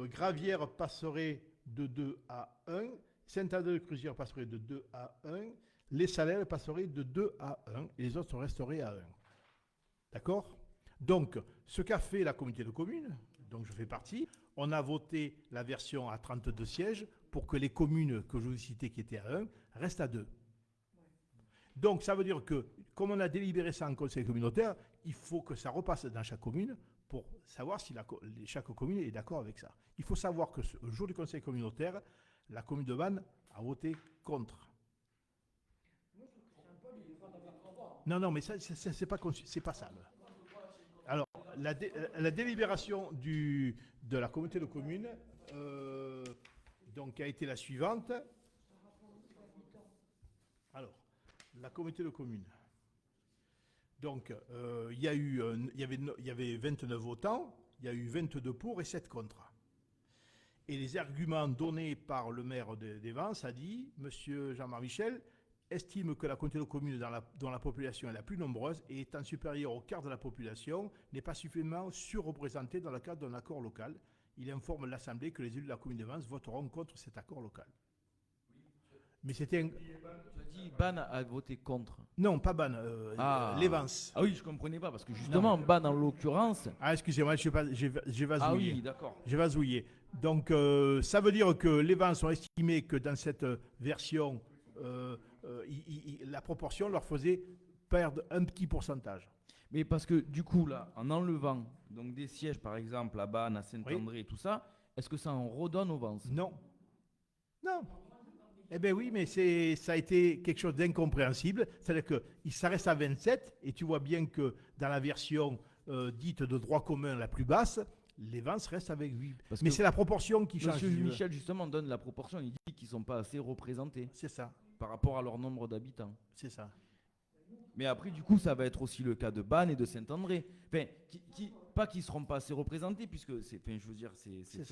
Gravières passerait de 2 à 1. Saint-André-de-Cruzière passerait de 2 à 1. Les Salelles passeraient de 2 à 1 et les autres resteraient à 1. D'accord? Donc, ce qu'a fait la communauté de communes, dont je fais partie, on a voté la version à 32 sièges pour que les communes que je vous ai citées qui étaient à 1 restent à 2. Donc, ça veut dire que, comme on a délibéré ça en conseil communautaire, il faut que ça repasse dans chaque commune pour savoir si chaque commune est d'accord avec ça. Il faut savoir que le jour du conseil communautaire, la commune de Vannes a voté contre. Non, mais ça, c'est pas ça. Alors, la délibération de la communauté de communes donc, a été la suivante. Alors, la communauté de communes. Donc, il y avait 29 votants, il y a eu 22 pour et 7 contre. Et les arguments donnés par le maire des Vence a dit, M. Jean-Marc Michel estime que la communauté de communes dont la population est la plus nombreuse et étant supérieure au quart de la population n'est pas suffisamment surreprésentée dans le cadre d'un accord local. Il informe l'Assemblée que les élus de la commune de Vence voteront contre cet accord local. Mais c'était un...
Tu as dit Bannes a voté contre.
Non, pas Bannes, les Vence.
Ah oui, je ne comprenais pas, parce que justement, Bannes en l'occurrence...
Ah, excusez-moi, j'ai vasouillé.
Ah oui, d'accord.
J'ai vasouillé. Donc, ça veut dire que les Vence ont estimé que dans cette version, la proportion leur faisait perdre un petit pourcentage.
Mais parce que du coup, là, en enlevant donc, des sièges, par exemple, à Bannes, à Saint-André et tout ça, est-ce que ça en redonne aux Vence?
Non. Eh bien oui, mais ça a été quelque chose d'incompréhensible. C'est-à-dire que ça reste à 27, et tu vois bien que dans la version dite de droit commun la plus basse, les Vence restent avec 8. Mais c'est la proportion qui change.
Monsieur Michel, justement, donne la proportion. Il dit qu'ils ne sont pas assez représentés.
C'est ça.
Par rapport à leur nombre d'habitants.
C'est ça.
Mais après, du coup, ça va être aussi le cas de Bannes et de Saint-André. Enfin, pas qu'ils ne seront pas assez représentés, puisque c'est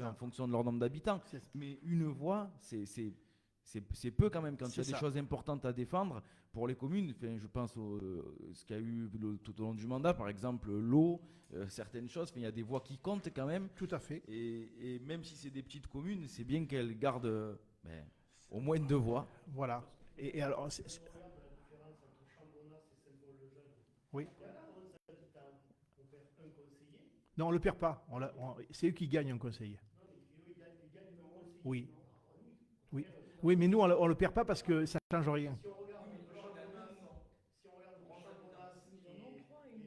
en fonction de leur nombre d'habitants. Mais une voix, c'est c'est peu quand même quand il y a
C'est
des
ça.
choses importantes à défendre pour les communes. Enfin, je pense ce qu'il y a eu tout au long du mandat, par exemple l'eau, certaines choses. Enfin, il y a des voix qui comptent quand même.
Tout à fait.
Et même si c'est des petites communes, c'est bien qu'elles gardent au moins 2 voix.
Voilà. Et alors, oui. Non, on ne le perd pas. C'est eux qui gagnent un conseiller. Oui. Oui. Oui, mais nous, on ne le perd pas parce que ça ne change rien.
Si on regarde Chambonnas et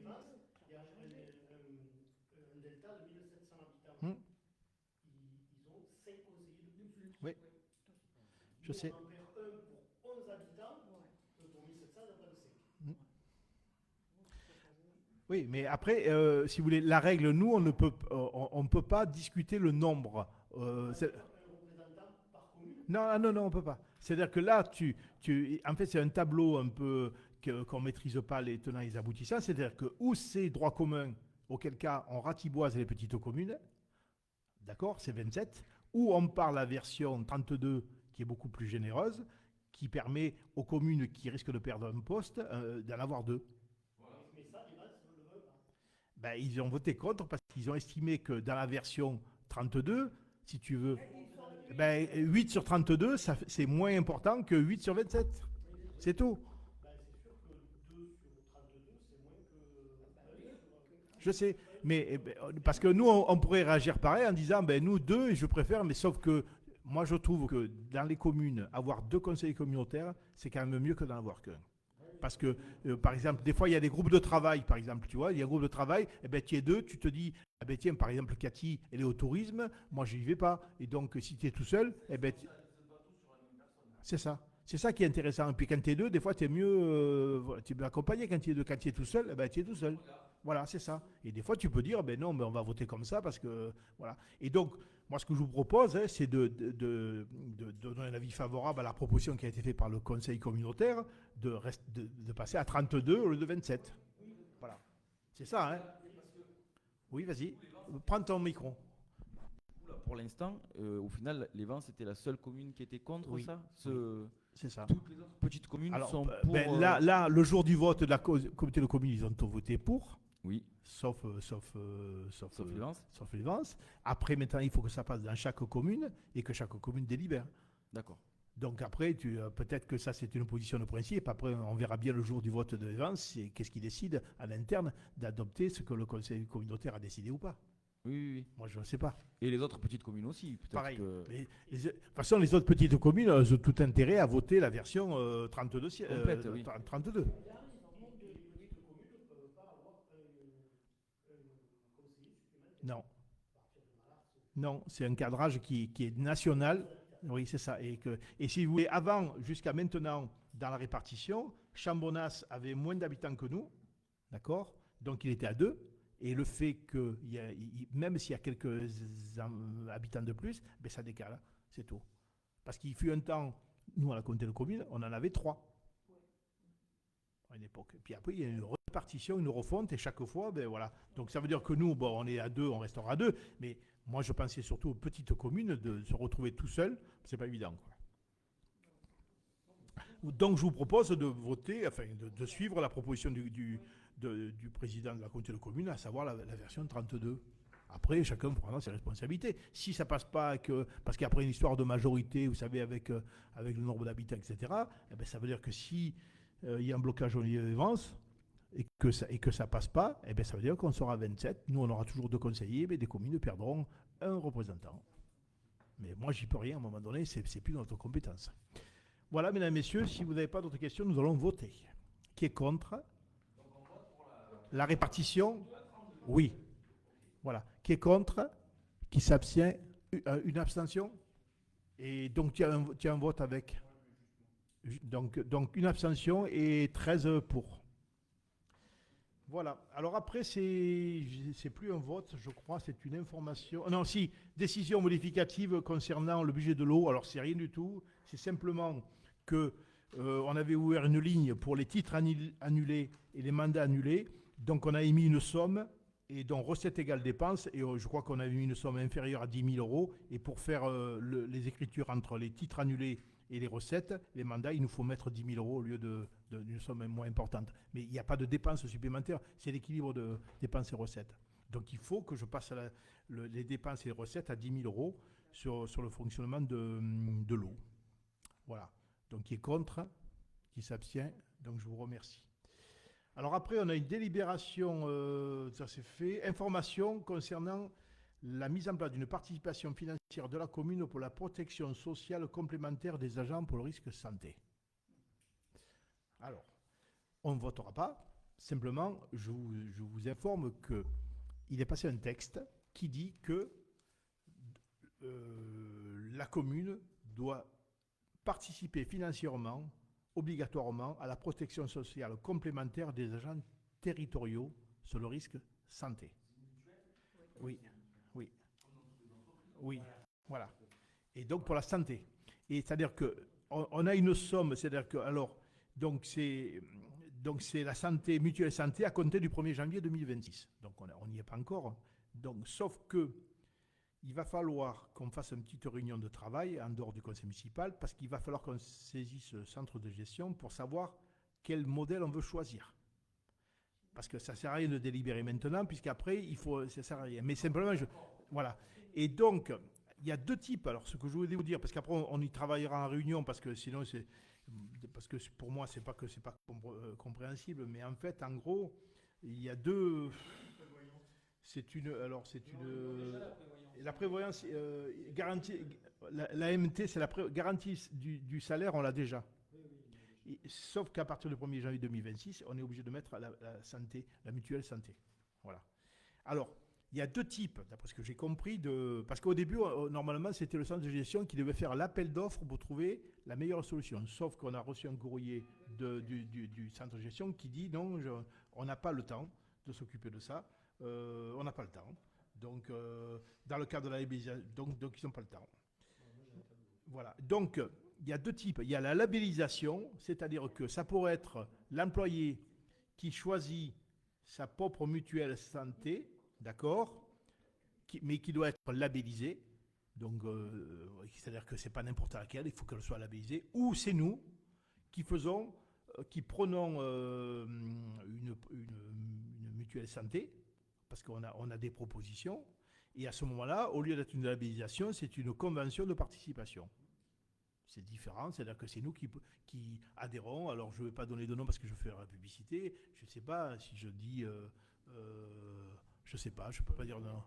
Vence, il y a un delta de 1700 habitants. Ils ont 5 conseillers de plus.
Oui. Je sais.
On en perd un pour 11 habitants, pour 1700, il n'y a pas de 5.
Oui, mais après, si vous voulez, la règle, nous, on ne peut pas discuter le nombre. Non, on ne peut pas. C'est-à-dire que là, en fait, c'est un tableau un peu qu'on ne maîtrise pas les tenants et les aboutissants. C'est-à-dire que où c'est droit commun, auquel cas on ratiboise les petites communes, d'accord, c'est 27, ou on parle la version 32 qui est beaucoup plus généreuse, qui permet aux communes qui risquent de perdre un poste d'en avoir 2.
Mais ça, les Vence ne le veulent pas.
Ben, ils ont voté contre parce qu'ils ont estimé que dans la version 32, si tu veux, ben, 8 sur 32, c'est moins important que 8 sur 27. C'est tout.
C'est sûr que 2 sur 32, c'est moins que.
Je sais. Mais parce que nous, on pourrait réagir pareil en disant, ben, nous, 2, je préfère, mais sauf que moi, je trouve que dans les communes, avoir 2 conseillers communautaires, c'est quand même mieux que d'en avoir qu'un. Parce que, par exemple, des fois, il y a des groupes de travail, par exemple, tu vois, il y a un groupe de travail, et ben, tu es 2, tu te dis, eh ben, tiens, par exemple, Cathy, elle est au tourisme, moi, je n'y vais pas. Et donc, si tu es tout seul, eh ben, c'est ça. C'est ça qui est intéressant. Et puis, quand tu es 2, des fois, tu es mieux, voilà, tu es mieux accompagné. Quand tu es 2, quand tu es tout seul, eh ben, tu es tout seul. Voilà, c'est ça. Et des fois, tu peux dire, ben non, mais on va voter comme ça parce que, voilà. Et donc, moi, ce que je vous propose, c'est de donner un avis favorable à la proposition qui a été faite par le Conseil communautaire de passer à 32 au lieu de 27. Voilà. C'est ça, hein? Oui, vas-y. Prends ton micro.
Pour l'instant, au final, les Vents, c'était la seule commune qui était contre ça.
C'est ça.
Toutes les autres petites communes
Alors,
sont pour.
ben, là, le jour du vote de la communauté de communes, ils ont tous voté pour.
Oui.
Sauf
les Vents.
Sauf les Vents. Après, maintenant, il faut que ça passe dans chaque commune et que chaque commune délibère.
D'accord.
Donc après, peut-être que ça, c'est une position de principe. Après, on verra bien le jour du vote de Vents, qu'est-ce qu'ils décident à l'interne d'adopter ce que le conseil communautaire a décidé ou pas.
Oui.
Moi, je ne sais pas.
Et les autres petites communes aussi, peut-être.
Pareil.
Que...
Mais, de toute façon, les autres petites communes elles ont tout intérêt à voter la version 32.
Complète, oui.
32. Non. Non, c'est un cadrage qui est national. Oui, c'est ça. Et si vous voulez, avant, jusqu'à maintenant, dans la répartition, Chambonnas avait moins d'habitants que nous. D'accord? Donc, il était à 2. Et le fait que, même s'il y a quelques habitants de plus, ben ça décale. C'est tout. Parce qu'il fut un temps, nous, à la communauté de communes, on en avait 3. À une époque. Et puis après, il y a une répartition, une refonte, et chaque fois, ben voilà. Donc ça veut dire que nous, bon, on est à 2, on restera à 2, mais moi, je pensais surtout aux petites communes de se retrouver tout seul, c'est pas évident, quoi. Donc je vous propose de voter, enfin de suivre la proposition du président de la communauté de communes, à savoir la version 32. Après, chacun prendra ses responsabilités. Si ça passe pas, parce qu'après une histoire de majorité, vous savez, avec le nombre d'habitants, etc., eh ben, ça veut dire que si il y a un blocage au niveau des Vents et que ça passe pas, eh ben, ça veut dire qu'on sera à 27. Nous, on aura toujours 2 conseillers, mais des communes perdront un représentant. Mais moi, j'y peux rien à un moment donné, c'est plus dans notre compétence. Voilà, mesdames et messieurs, si vous n'avez pas d'autres questions, nous allons voter. Qui est contre? La répartition? Oui. Voilà. Qui est contre? Qui s'abstient? Une abstention? Et donc, tu as un vote avec. Donc, une abstention et 13 pour. Voilà. Alors après, c'est plus un vote, je crois, c'est une information. Non, si, décision modificative concernant le budget de l'eau. Alors, c'est rien du tout. C'est simplement que on avait ouvert une ligne pour les titres annulés et les mandats annulés. Donc, on a émis une somme, et donc recette égale dépense, et je crois qu'on a mis une somme inférieure à 10 000 euros. Et pour faire les écritures entre les titres annulés Et les recettes, les mandats, il nous faut mettre 10 000 euros au lieu d'une somme moins importante. Mais il n'y a pas de dépenses supplémentaires, c'est l'équilibre de dépenses et recettes. Donc il faut que je passe les dépenses et les recettes à 10 000 euros sur le fonctionnement de l'eau. Voilà. Donc qui est contre, qui s'abstient, donc je vous remercie. Alors après, on a une délibération, ça c'est fait, information concernant la mise en place d'une participation financière de la commune pour la protection sociale complémentaire des agents pour le risque santé. Alors, on ne votera pas, simplement je vous informe qu'il est passé un texte qui dit que la commune doit participer financièrement obligatoirement à la protection sociale complémentaire des agents territoriaux sur le risque santé. Oui, oui, oui, voilà. Et donc pour la santé. Et c'est-à-dire qu'on a une somme, c'est-à-dire que, alors, donc c'est la santé, mutuelle santé à compter du 1er janvier 2026. Donc on n'y est pas encore. Donc, sauf que il va falloir qu'on fasse une petite réunion de travail en dehors du conseil municipal parce qu'il va falloir qu'on saisisse le centre de gestion pour savoir quel modèle on veut choisir. Parce que ça ne sert à rien de délibérer maintenant, puisqu'après, ça ne sert à rien. Mais simplement, voilà. Et donc, il y a deux types. Alors, ce que je voulais vous dire, parce qu'après, on y travaillera en réunion, parce que sinon, parce que pour moi, c'est pas compréhensible, mais en fait, en gros, il y a deux... La prévoyance garantie, la MT, c'est la garantie du salaire, on l'a déjà. Sauf qu'à partir du 1er janvier 2026, on est obligé de mettre la santé, la mutuelle santé. Voilà. Alors, il y a deux types, d'après ce que j'ai compris, parce qu'au début, normalement, c'était le centre de gestion qui devait faire l'appel d'offres pour trouver la meilleure solution. Sauf qu'on a reçu un courrier du centre de gestion qui dit non, on n'a pas le temps de s'occuper de ça. On n'a pas le temps. Donc, dans le cadre de la labellisation, donc ils n'ont pas le temps. Voilà. Donc, il y a deux types. Il y a la labellisation, c'est-à-dire que ça pourrait être l'employé qui choisit sa propre mutuelle santé, d'accord, mais qui doit être labellisé. Donc, c'est-à-dire que ce n'est pas n'importe laquelle, il faut qu'elle soit labellisée. Ou c'est nous qui prenons une mutuelle santé, parce qu'on a des propositions, et à ce moment-là, au lieu d'être une labellisation, c'est une convention de participation. C'est différent, c'est-à-dire que c'est nous qui adhérons. Alors, je ne vais pas donner de nom parce que je fais la publicité. Je ne sais pas si je dis... je ne sais pas, je ne peux pas dire non.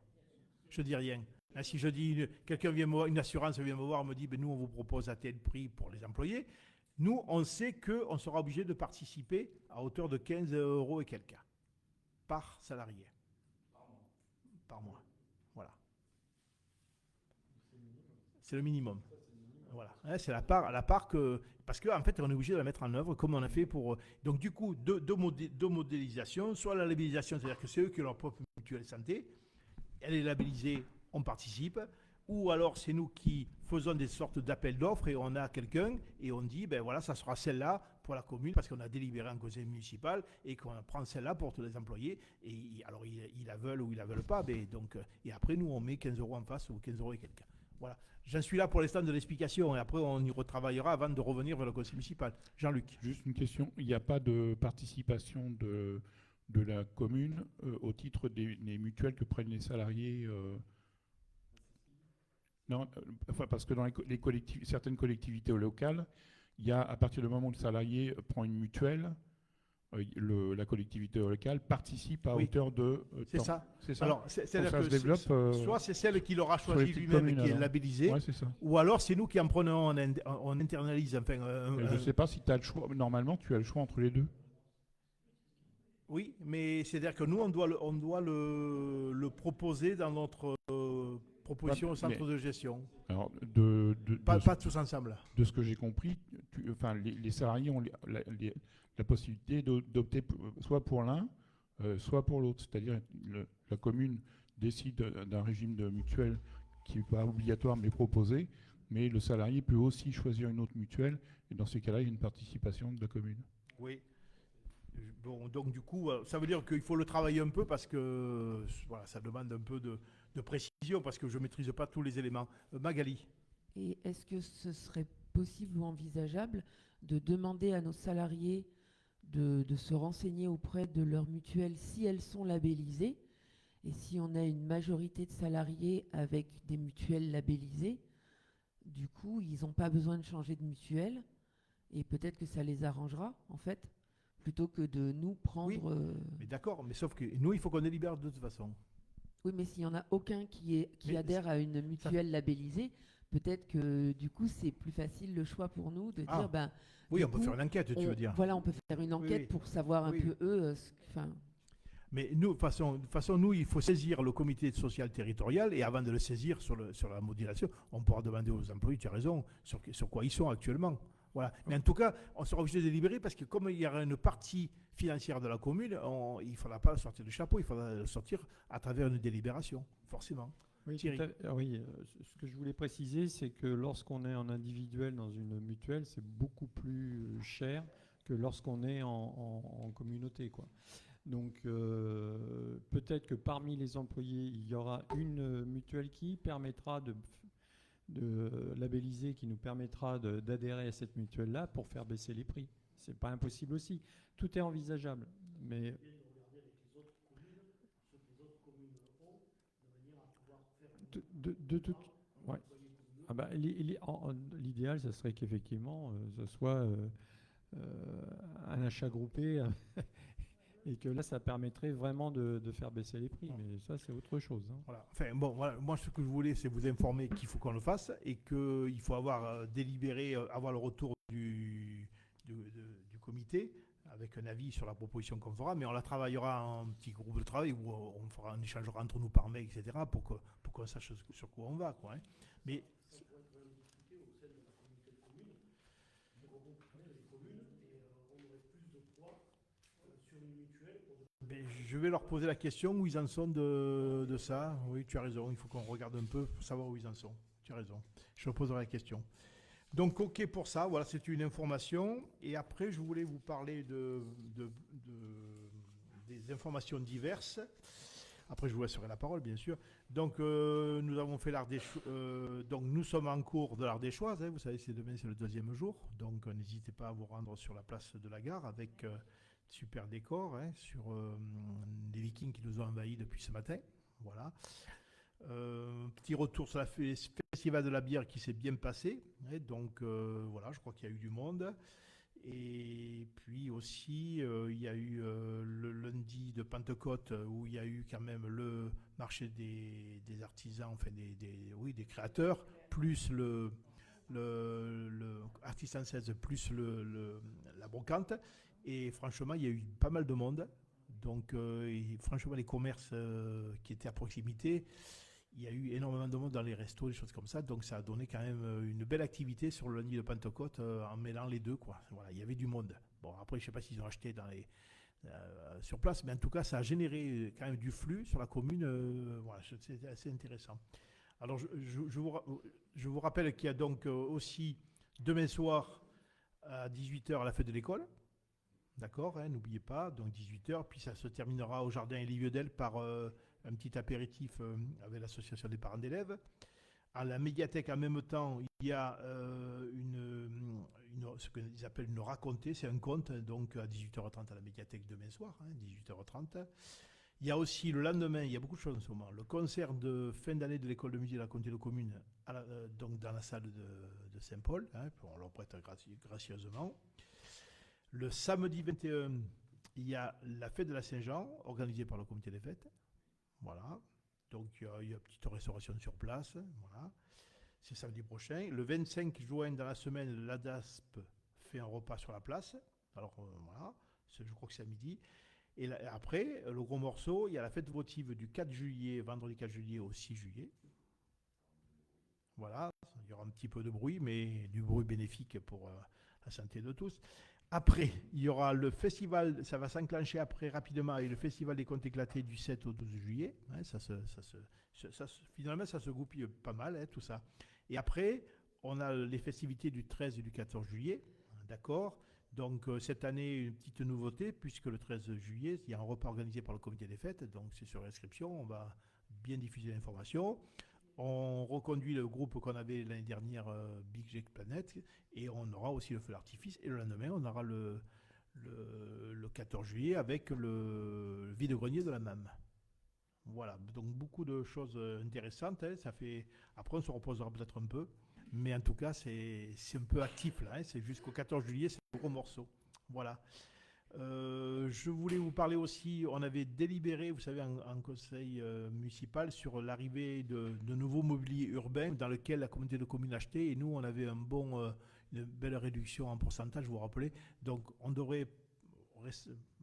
Je ne dis rien. Là, si je dis, quelqu'un vient me voir, une assurance vient me voir, me dit, ben, nous, on vous propose à tel prix pour les employés. Nous, on sait qu'on sera obligé de participer à hauteur de 15 € et quelques par salarié. Par mois. Voilà. C'est le minimum. Voilà. C'est la part que... Parce qu'en fait, on est obligé de la mettre en œuvre comme on a fait pour... Donc, du coup, deux modélisations. Soit la labellisation, c'est-à-dire que c'est eux qui ont leur propre mutuelle santé. Elle est labellisée, on participe. Ou alors, c'est nous qui faisons des sortes d'appels d'offres et on a quelqu'un et on dit, ben voilà, ça sera celle-là pour la commune parce qu'on a délibéré en conseil municipal et qu'on prend celle-là pour tous les employés. Et alors, ils la veulent ou ils la veulent pas. Mais donc, et après, nous, on met 15 € en face ou 15 € et quelques. Voilà. J'en suis là pour l'instant de l'explication et après, on y retravaillera avant de revenir vers le conseil municipal. Jean-Luc.
Juste une question. Il n'y a pas de participation de la commune au titre des mutuelles que prennent les salariés Non, parce que dans certaines collectivités locales, il y a, à partir du moment où le salarié prend une mutuelle, la collectivité locale participe à hauteur de
c'est
temps.
ça.
C'est ça.
Alors, c'est-à-dire que
se développe,
soit c'est celle qu'il aura choisi lui-même et qui est labellisée,
ouais, c'est ça.
ou alors c'est nous qui en prenons, on internalise. Enfin,
je ne sais pas si tu as le choix. Normalement, tu as le choix entre les deux.
Oui, mais c'est-à-dire que nous, on doit le proposer dans notre proposition au centre de gestion.
Alors,
pas tous ensemble.
De ce que j'ai compris, les salariés ont la possibilité d'opter soit pour l'un, soit pour l'autre. C'est-à-dire la commune décide d'un régime de mutuelle qui n'est pas obligatoire mais proposé, mais le salarié peut aussi choisir une autre mutuelle, et dans ces cas-là, il y a une participation de la commune.
Oui. Bon, donc du coup, ça veut dire qu'il faut le travailler un peu parce que voilà, ça demande un peu de précision parce que je ne maîtrise pas tous les éléments. Magali.
Et est-ce que ce serait possible ou envisageable de demander à nos salariés de se renseigner auprès de leurs mutuelles si elles sont labellisées. Et si on a une majorité de salariés avec des mutuelles labellisées, du coup, ils n'ont pas besoin de changer de mutuelle. Et peut-être que ça les arrangera, en fait, plutôt que de nous prendre...
Oui, mais d'accord, mais sauf que nous, il faut qu'on délibère de toute façon.
Oui, mais s'il n'y en a aucun qui adhère à une mutuelle labellisée, peut-être que du coup, c'est plus facile le choix pour nous de dire... Ben,
oui, on peut faire une enquête, tu veux dire.
Voilà, on peut faire une enquête pour savoir un peu eux...
Mais nous, de toute façon, nous, il faut saisir le comité social territorial et avant de le saisir sur la modulation, on pourra demander aux employés, tu as raison, sur quoi ils sont actuellement. Voilà. Mais en tout cas, on sera obligé de délibérer parce que comme il y aura une partie financière de la commune, il ne faudra pas le sortir du chapeau, il faudra le sortir à travers une délibération, forcément.
Oui, ce que je voulais préciser, c'est que lorsqu'on est en individuel dans une mutuelle, c'est beaucoup plus cher que lorsqu'on est en communauté, quoi. Donc peut-être que parmi les employés, il y aura une mutuelle qui permettra de labelliser, qui nous permettra d'adhérer à cette mutuelle-là pour faire baisser les prix. C'est pas impossible aussi. Tout est envisageable. Mais ouais. Ah bah, l'idéal, ça serait qu'effectivement, ce soit un achat groupé. Et que là, ça permettrait vraiment de faire baisser les prix. Mais ça, c'est autre chose. Hein.
Voilà. Enfin, bon, voilà. Moi, ce que je voulais, c'est vous informer qu'il faut qu'on le fasse et qu'il faut avoir délibéré, avoir le retour du comité avec un avis sur la proposition qu'on fera. Mais on la travaillera en petit groupe de travail où on échangera entre nous par mail, etc. pour qu'on sache sur quoi on va. Quoi, hein. Mais je vais leur poser la question où ils en sont de ça. Oui, tu as raison. Il faut qu'on regarde un peu pour savoir où ils en sont. Tu as raison. Je leur poserai la question. Donc, OK pour ça. Voilà, c'est une information. Et après, je voulais vous parler des informations diverses. Après, je vous laisserai la parole, bien sûr. Donc, nous avons fait donc, nous sommes en cours de l'Ardéchoise. Hein. Vous savez, demain, c'est le 2e jour. Donc, n'hésitez pas à vous rendre sur la place de la gare avec... super décor sur des Vikings qui nous ont envahis depuis ce matin. Voilà. Petit retour sur le festival de la bière qui s'est bien passé. Donc voilà, je crois qu'il y a eu du monde. Et puis aussi, il y a eu le lundi de Pentecôte où il y a eu quand même le marché des artisans, enfin des créateurs, plus le Artisan 16, plus la brocante. Et franchement, il y a eu pas mal de monde. Donc, franchement, les commerces qui étaient à proximité, il y a eu énormément de monde dans les restos, des choses comme ça. Donc, ça a donné quand même une belle activité sur le lundi de Pentecôte en mêlant les deux, quoi. Voilà, il y avait du monde. Bon, après, je ne sais pas s'ils ont acheté sur place, mais en tout cas, ça a généré quand même du flux sur la commune. Voilà, c'est assez intéressant. Alors, je vous rappelle qu'il y a donc aussi demain soir à 18h la fête de l'école. D'accord, hein, n'oubliez pas, donc 18h, puis ça se terminera au jardin Élie-Viedel par un petit apéritif avec l'association des parents d'élèves. À la médiathèque, en même temps, il y a ce qu'ils appellent une racontée, c'est un conte, donc à 18h30 à la médiathèque demain soir, 18h30. Il y a aussi le lendemain, il y a beaucoup de choses en ce moment, le concert de fin d'année de l'école de musique de la communauté de communes, donc dans la salle de Saint-Paul, on leur prête gracieusement. Le samedi 21, il y a la fête de la Saint-Jean, organisée par le comité des fêtes. Voilà. Donc, il y a une petite restauration sur place. Voilà. C'est samedi prochain. Le 25 juin, dans la semaine, l'ADASP fait un repas sur la place. Alors, voilà. Je crois que c'est à midi. Et après, le gros morceau, il y a la fête votive du 4 juillet, vendredi 4 juillet au 6 juillet. Voilà. Il y aura un petit peu de bruit, mais du bruit bénéfique pour la santé de tous. Après, il y aura le festival, ça va s'enclencher après rapidement, avec le festival des contes éclatés du 7 au 12 juillet. Finalement, ça se goupille pas mal, tout ça. Et après, on a les festivités du 13 et du 14 juillet, d'accord. Donc, cette année, une petite nouveauté, puisque le 13 juillet, il y a un repas organisé par le comité des fêtes, donc c'est sur inscription, on va bien diffuser l'information. On reconduit le groupe qu'on avait l'année dernière, Big Jack Planet, et on aura aussi le feu d'artifice. Et le lendemain, on aura le 14 juillet avec le vide-grenier de la MAM. Voilà, donc beaucoup de choses intéressantes. Hein. Ça fait... Après, on se reposera peut-être un peu. Mais en tout cas, c'est un peu actif là. Hein. C'est jusqu'au 14 juillet, c'est un gros morceau. Voilà. Je voulais vous parler aussi, on avait délibéré, vous savez, en conseil municipal sur l'arrivée de nouveaux mobiliers urbains dans lequel la communauté de communes achetait. Et nous, on avait une belle réduction en pourcentage, vous vous rappelez. Donc, on devrait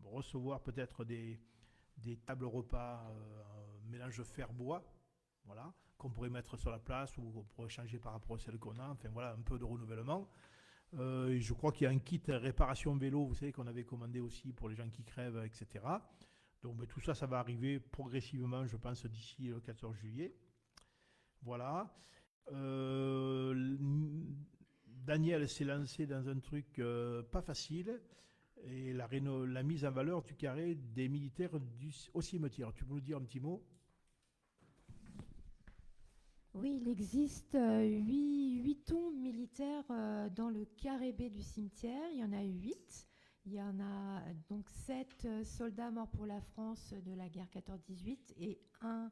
recevoir peut-être des tables repas mélange fer-bois, voilà, qu'on pourrait mettre sur la place ou qu'on pourrait changer par rapport à celle qu'on a. Enfin, voilà, un peu de renouvellement. Je crois qu'il y a un kit réparation vélo, vous savez, qu'on avait commandé aussi pour les gens qui crèvent, etc. Donc tout ça, ça va arriver progressivement, je pense, d'ici le 14 juillet. Voilà. Daniel s'est lancé dans un truc pas facile, et la mise en valeur du carré des militaires au cimetière. Tu peux nous dire un petit mot ?
Oui, il existe 8 tombes militaires dans le carré B du cimetière. Il y en a 8. Il y en a donc 7 soldats morts pour la France de la guerre 14-18 et un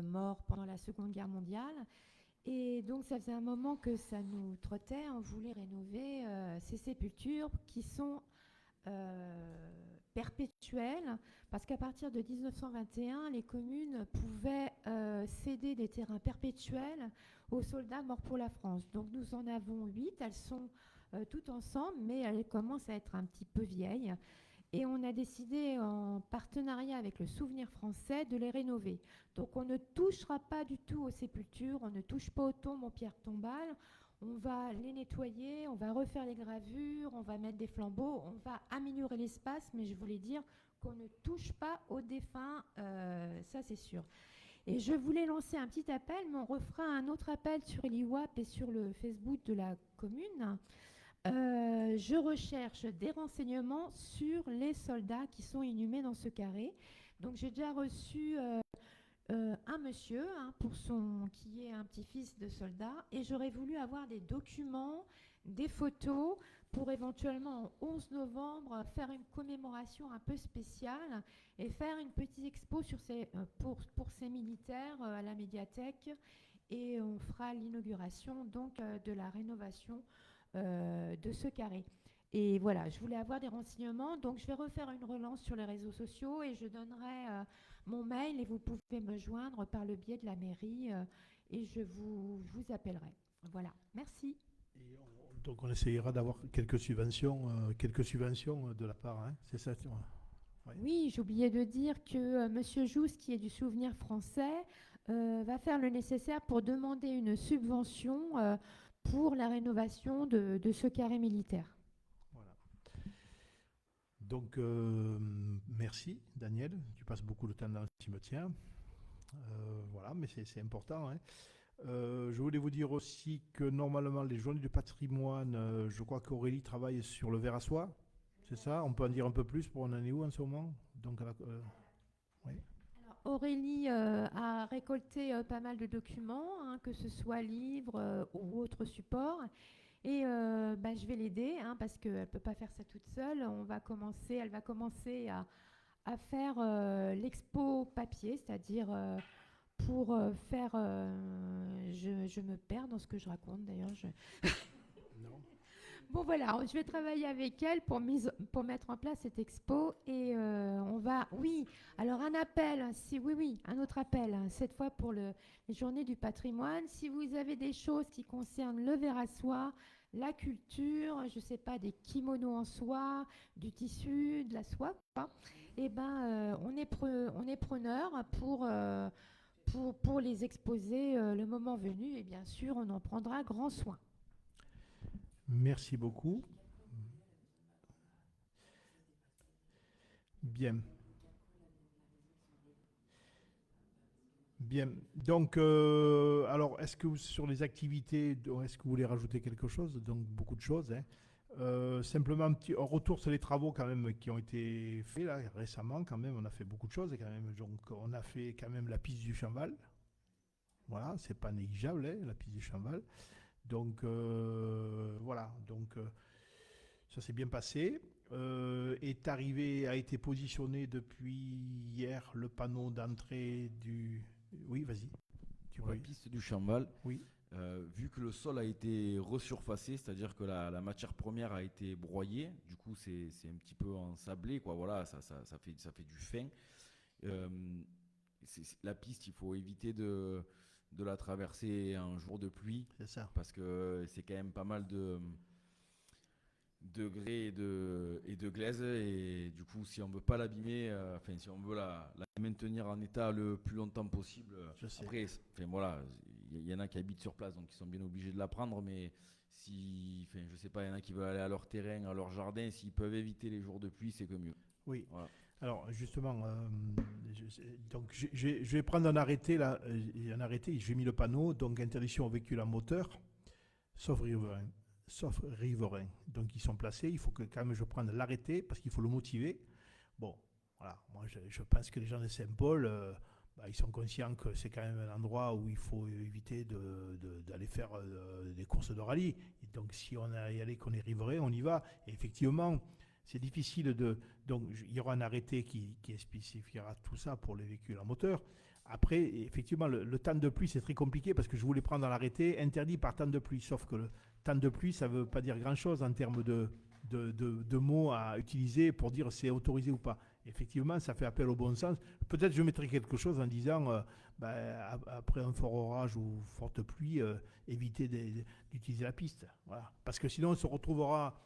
mort pendant la Seconde Guerre mondiale. Et donc ça faisait un moment que ça nous trottait. On voulait rénover ces sépultures qui sont perpétuelle, parce qu'à partir de 1921, les communes pouvaient céder des terrains perpétuels aux soldats morts pour la France. Donc nous en avons 8, elles sont toutes ensemble, mais elles commencent à être un petit peu vieilles. Et on a décidé, en partenariat avec le Souvenir français, de les rénover. Donc on ne touchera pas du tout aux sépultures, on ne touche pas aux tombes, aux pierres tombales. On va les nettoyer, on va refaire les gravures, on va mettre des flambeaux, on va améliorer l'espace, mais je voulais dire qu'on ne touche pas aux défunts, ça c'est sûr. Et je voulais lancer un petit appel, mais on refera un autre appel sur l'IWAP et sur le Facebook de la commune. Je recherche des renseignements sur les soldats qui sont inhumés dans ce carré. Donc j'ai déjà reçu un monsieur qui est un petit-fils de soldat, et j'aurais voulu avoir des documents, des photos pour éventuellement en 11 novembre faire une commémoration un peu spéciale et faire une petite expo sur pour ces militaires à la médiathèque, et on fera l'inauguration donc de la rénovation de ce carré. Et voilà, je voulais avoir des renseignements, donc je vais refaire une relance sur les réseaux sociaux et je donnerai mon mail, et vous pouvez me joindre par le biais de la mairie et je vous appellerai. Voilà, merci.
Et donc on essayera d'avoir quelques subventions de la part, hein, c'est ça? Ouais.
Oui, j'oubliais de dire que Monsieur Jousse, qui est du Souvenir français, va faire le nécessaire pour demander une subvention pour la rénovation de ce carré militaire.
Donc, merci Daniel, tu passes beaucoup de temps dans le cimetière. Voilà, mais c'est important. Hein. Je voulais vous dire aussi que normalement, les journées du patrimoine, je crois qu'Aurélie travaille sur le verre à soie. C'est ça? On peut en dire un peu plus pour on en est où en ce moment? Donc, oui.
Alors, Aurélie a récolté pas mal de documents, hein, que ce soit livres ou autres supports. Et je vais l'aider parce qu'elle ne peut pas faire ça toute seule. Elle va commencer à faire l'expo papier, c'est-à-dire pour faire... je me perds dans ce que je raconte d'ailleurs.
Non.
Bon voilà, je vais travailler avec elle pour mettre en place cette expo et on va... Oui, alors un appel, un autre appel, cette fois pour les journées du patrimoine. Si vous avez des choses qui concernent le verre à soie, la culture, je ne sais pas, des kimonos en soie, du tissu, de la soie, on est preneur pour les exposer le moment venu, et bien sûr, on en prendra grand soin.
Merci beaucoup. Bien. Bien. Donc, alors, est-ce que sur les activités, est-ce que vous voulez rajouter quelque chose? Donc, beaucoup de choses. Hein. Simplement un petit retour sur les travaux quand même qui ont été faits là récemment. Quand même, on a fait beaucoup de choses. Quand même. Donc, on a fait quand même la piste du Chamval. Voilà, c'est pas négligeable, hein, la piste du Chamval. Donc voilà, donc ça s'est bien passé. Est arrivé, a été positionné depuis hier le panneau d'entrée du. Oui, vas-y.
Pour la piste du Chamval.
Oui.
Vu que le sol a été resurfacé, c'est-à-dire que la matière première a été broyée, du coup c'est un petit peu ensablé, quoi. Voilà, ça fait du fin. La piste, il faut éviter de la traverser un jour de pluie,
c'est ça.
Parce que c'est quand même pas mal de grès et de glaise, et du coup si on veut pas l'abîmer, si on veut la maintenir en état le plus longtemps possible, après voilà, il y en a qui habitent sur place donc ils sont bien obligés de la prendre, mais si je sais pas, il y en a qui veulent aller à leur terrain, à leur jardin, s'ils peuvent éviter les jours de pluie, c'est que mieux.
Oui.
Voilà.
Alors justement, donc je vais prendre un arrêté là, j'ai mis le panneau, donc interdiction aux véhicules à moteur, sauf riverains. Donc ils sont placés, il faut que quand même je prenne l'arrêté parce qu'il faut le motiver. Bon, voilà, moi je pense que les gens de Saint-Paul, ils sont conscients que c'est quand même un endroit où il faut éviter d'aller faire des courses de rallye. Et donc si on a y aller, qu'on est riverain, on y va. Et effectivement, c'est difficile donc il y aura un arrêté qui spécifiera tout ça pour les véhicules à moteur. Après, effectivement, le temps de pluie, c'est très compliqué parce que je voulais prendre dans l'arrêté interdit par temps de pluie. Sauf que le temps de pluie, ça ne veut pas dire grand-chose en termes de mots à utiliser pour dire c'est autorisé ou pas. Effectivement, ça fait appel au bon sens. Peut-être je mettrai quelque chose en disant, après un fort orage ou forte pluie, éviter d'utiliser la piste. Voilà. Parce que sinon, on se retrouvera...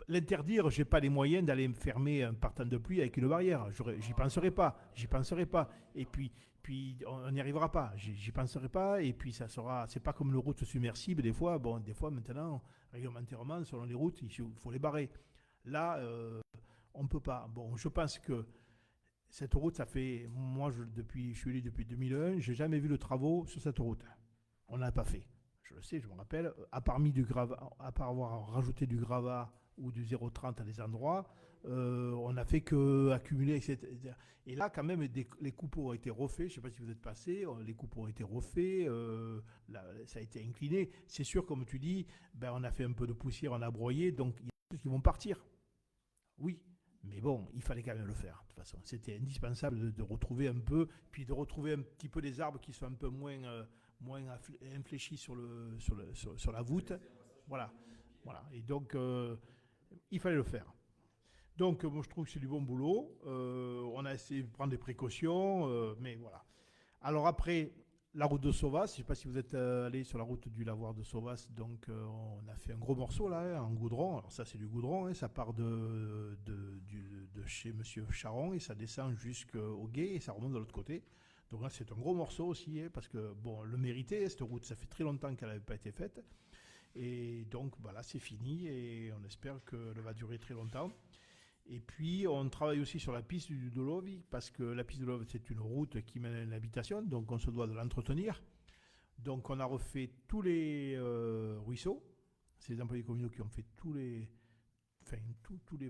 L'interdire, je n'ai pas les moyens d'aller me fermer un partant de pluie avec une barrière. J'y penserai pas. Et puis on n'y arrivera pas. J'y penserai pas. Et puis ça sera. C'est pas comme les routes submersibles des fois. Bon, des fois maintenant, réglementairement, selon les routes, il faut les barrer. Là, on ne peut pas. Bon, je pense que cette route, ça fait. Moi, je suis allé depuis 2001. J'ai jamais vu de travaux sur cette route. On n'a pas fait. Je le sais, je me rappelle. À part avoir rajouté du gravat ou du 0,30 à des endroits, on n'a fait qu'accumuler, etc. Et là, quand même, les coupes ont été refaits. Je ne sais pas si vous êtes passé, les coupes ont été refaits, ça a été incliné. C'est sûr, comme tu dis, on a fait un peu de poussière, on a broyé, donc il y a des choses qui vont partir. Oui, mais bon, il fallait quand même le faire, de toute façon. C'était indispensable de retrouver un peu, puis de retrouver un petit peu des arbres qui sont un peu moins infléchis sur la voûte. Voilà. Et donc, il fallait le faire. Donc, moi, je trouve que c'est du bon boulot. On a essayé de prendre des précautions, mais voilà. Alors après, la route de Sauvas, je ne sais pas si vous êtes allé sur la route du lavoir de Sauvas, donc on a fait un gros morceau là, en goudron. Alors ça, c'est du goudron, ça part de chez Monsieur Charon et ça descend jusqu'au gué et ça remonte de l'autre côté. Donc là, c'est un gros morceau aussi, parce que, bon, le méritait, cette route, ça fait très longtemps qu'elle n'avait pas été faite. Et donc, voilà, c'est fini et on espère qu'elle va durer très longtemps. Et puis, on travaille aussi sur la piste du Dolovi, parce que la piste du Dolovi, c'est une route qui mène à une habitation, donc on se doit de l'entretenir. Donc, on a refait tous les ruisseaux. C'est les employés communaux qui ont fait tous les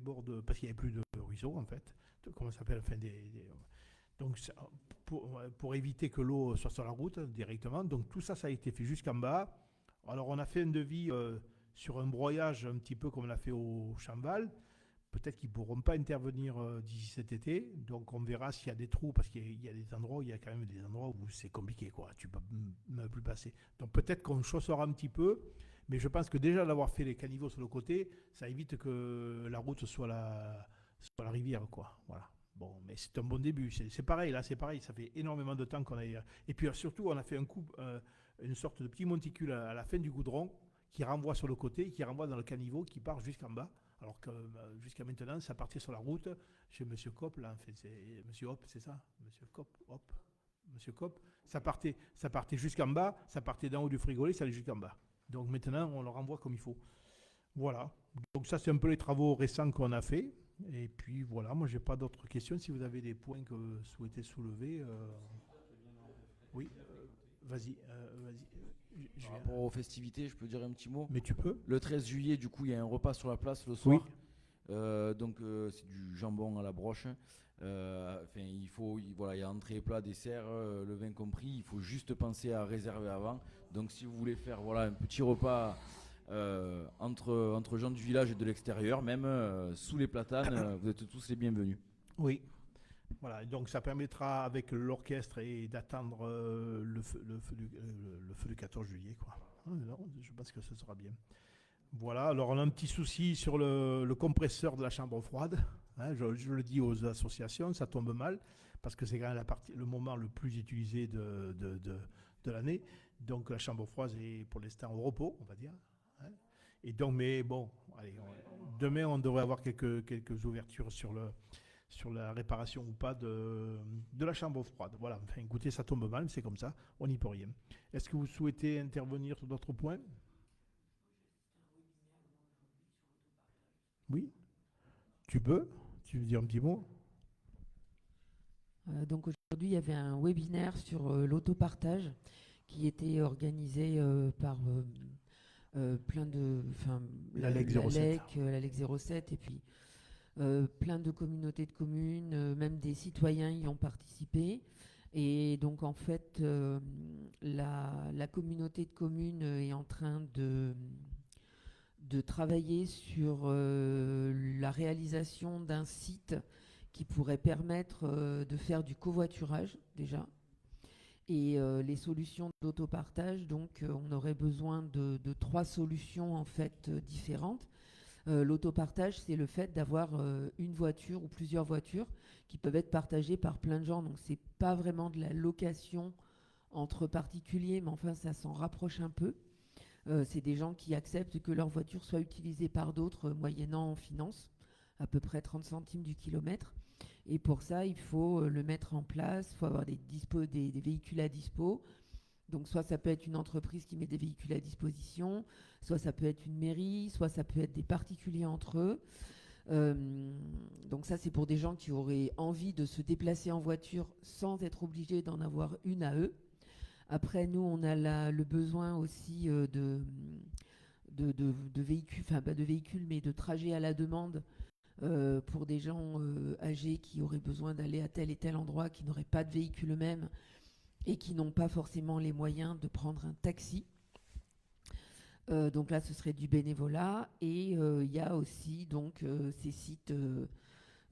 bords de... Parce qu'il n'y avait plus de ruisseaux, en fait. Comment ça s'appelle? Donc, pour éviter que l'eau soit sur la route directement. Donc, tout ça, ça a été fait jusqu'en bas. Alors, on a fait un devis sur un broyage un petit peu comme on l'a fait au Chamval. Peut-être qu'ils ne pourront pas intervenir d'ici cet été. Donc, on verra s'il y a des trous, parce qu'il y a des endroits, il y a quand même des endroits où c'est compliqué, quoi. Tu ne peux même plus passer. Donc, peut-être qu'on chaussera un petit peu. Mais je pense que déjà d'avoir fait les caniveaux sur le côté, ça évite que la route soit la rivière, quoi. Voilà. Bon, mais c'est un bon début. C'est pareil, là, c'est pareil. Ça fait énormément de temps qu'on a... Et puis, surtout, on a fait une sorte de petit monticule à la fin du goudron qui renvoie sur le côté, qui renvoie dans le caniveau, qui part jusqu'en bas. Alors que jusqu'à maintenant, ça partait sur la route chez M. Kopp, là, en fait, c'est M. Hop, c'est ça? M. Kopp. Ça partait jusqu'en bas, ça partait d'en haut du frigolet, ça allait jusqu'en bas. Donc maintenant, on le renvoie comme il faut. Voilà. Donc ça, c'est un peu les travaux récents qu'on a fait. Et puis voilà, moi, j'ai pas d'autres questions. Si vous avez des points que vous souhaitez soulever, oui, vas-y.
Par rapport aux festivités, je peux dire un petit mot?
Mais tu peux.
Le 13 juillet, du coup, il y a un repas sur la place le soir. Donc c'est du jambon à la broche. Voilà, il y a entrée, plat, dessert, le vin compris. Il faut juste penser à réserver avant. Donc si vous voulez faire voilà, un petit repas entre gens du village et de l'extérieur, même sous les platanes, vous êtes tous les bienvenus.
Oui. Voilà, donc ça permettra avec l'orchestre et d'attendre le feu du 14 juillet, quoi. Non, je pense que ce sera bien. Voilà, alors on a un petit souci sur le compresseur de la chambre froide. Hein, je le dis aux associations, ça tombe mal, parce que c'est quand même le moment le plus utilisé de l'année. Donc la chambre froide est pour l'instant au repos, on va dire. Hein. Et donc, mais bon, allez, demain on devrait avoir quelques ouvertures sur la réparation ou pas de la chambre froide. Voilà, enfin, écoutez, ça tombe mal, c'est comme ça, on n'y peut rien. Est-ce que vous souhaitez intervenir sur d'autres points ? Oui, tu veux dire un petit mot ?
Donc aujourd'hui, il y avait un webinaire sur l'autopartage qui était organisé par plein de...
l'ALEC 07.
L'ALEC 07 et puis plein de communautés de communes, même des citoyens y ont participé. Et donc en fait, la communauté de communes est en train de travailler sur la réalisation d'un site qui pourrait permettre de faire du covoiturage déjà. Et les solutions d'autopartage, donc on aurait besoin de 3 solutions en fait différentes. L'autopartage, c'est le fait d'avoir une voiture ou plusieurs voitures qui peuvent être partagées par plein de gens. Donc c'est pas vraiment de la location entre particuliers, mais enfin ça s'en rapproche un peu. C'est des gens qui acceptent que leur voiture soit utilisée par d'autres moyennant en finance, à peu près 30 centimes du kilomètre. Et pour ça, il faut le mettre en place, il faut avoir des véhicules à dispo. Donc soit ça peut être une entreprise qui met des véhicules à disposition, soit ça peut être une mairie, soit ça peut être des particuliers entre eux. Donc ça, c'est pour des gens qui auraient envie de se déplacer en voiture sans être obligés d'en avoir une à eux. Après, nous, on a le besoin aussi de véhicules, enfin pas de véhicules, mais de trajets à la demande pour des gens âgés qui auraient besoin d'aller à tel et tel endroit, qui n'auraient pas de véhicule eux-mêmes et qui n'ont pas forcément les moyens de prendre un taxi. Donc là, ce serait du bénévolat. Et il y a aussi donc ces sites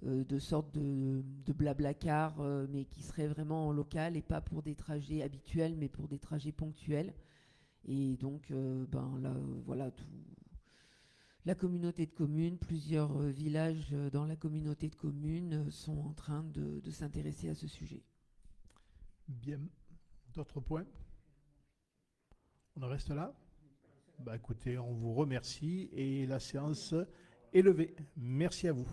de sorte de blablacar, mais qui seraient vraiment en local et pas pour des trajets habituels, mais pour des trajets ponctuels. Et donc, là, voilà, la communauté de communes, plusieurs villages dans la communauté de communes sont en train de s'intéresser à ce sujet.
Bien. D'autres points ? On en reste là ? Bah écoutez, on vous remercie et la séance est levée. Merci à vous.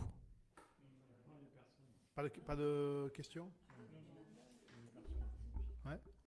Pas de questions ?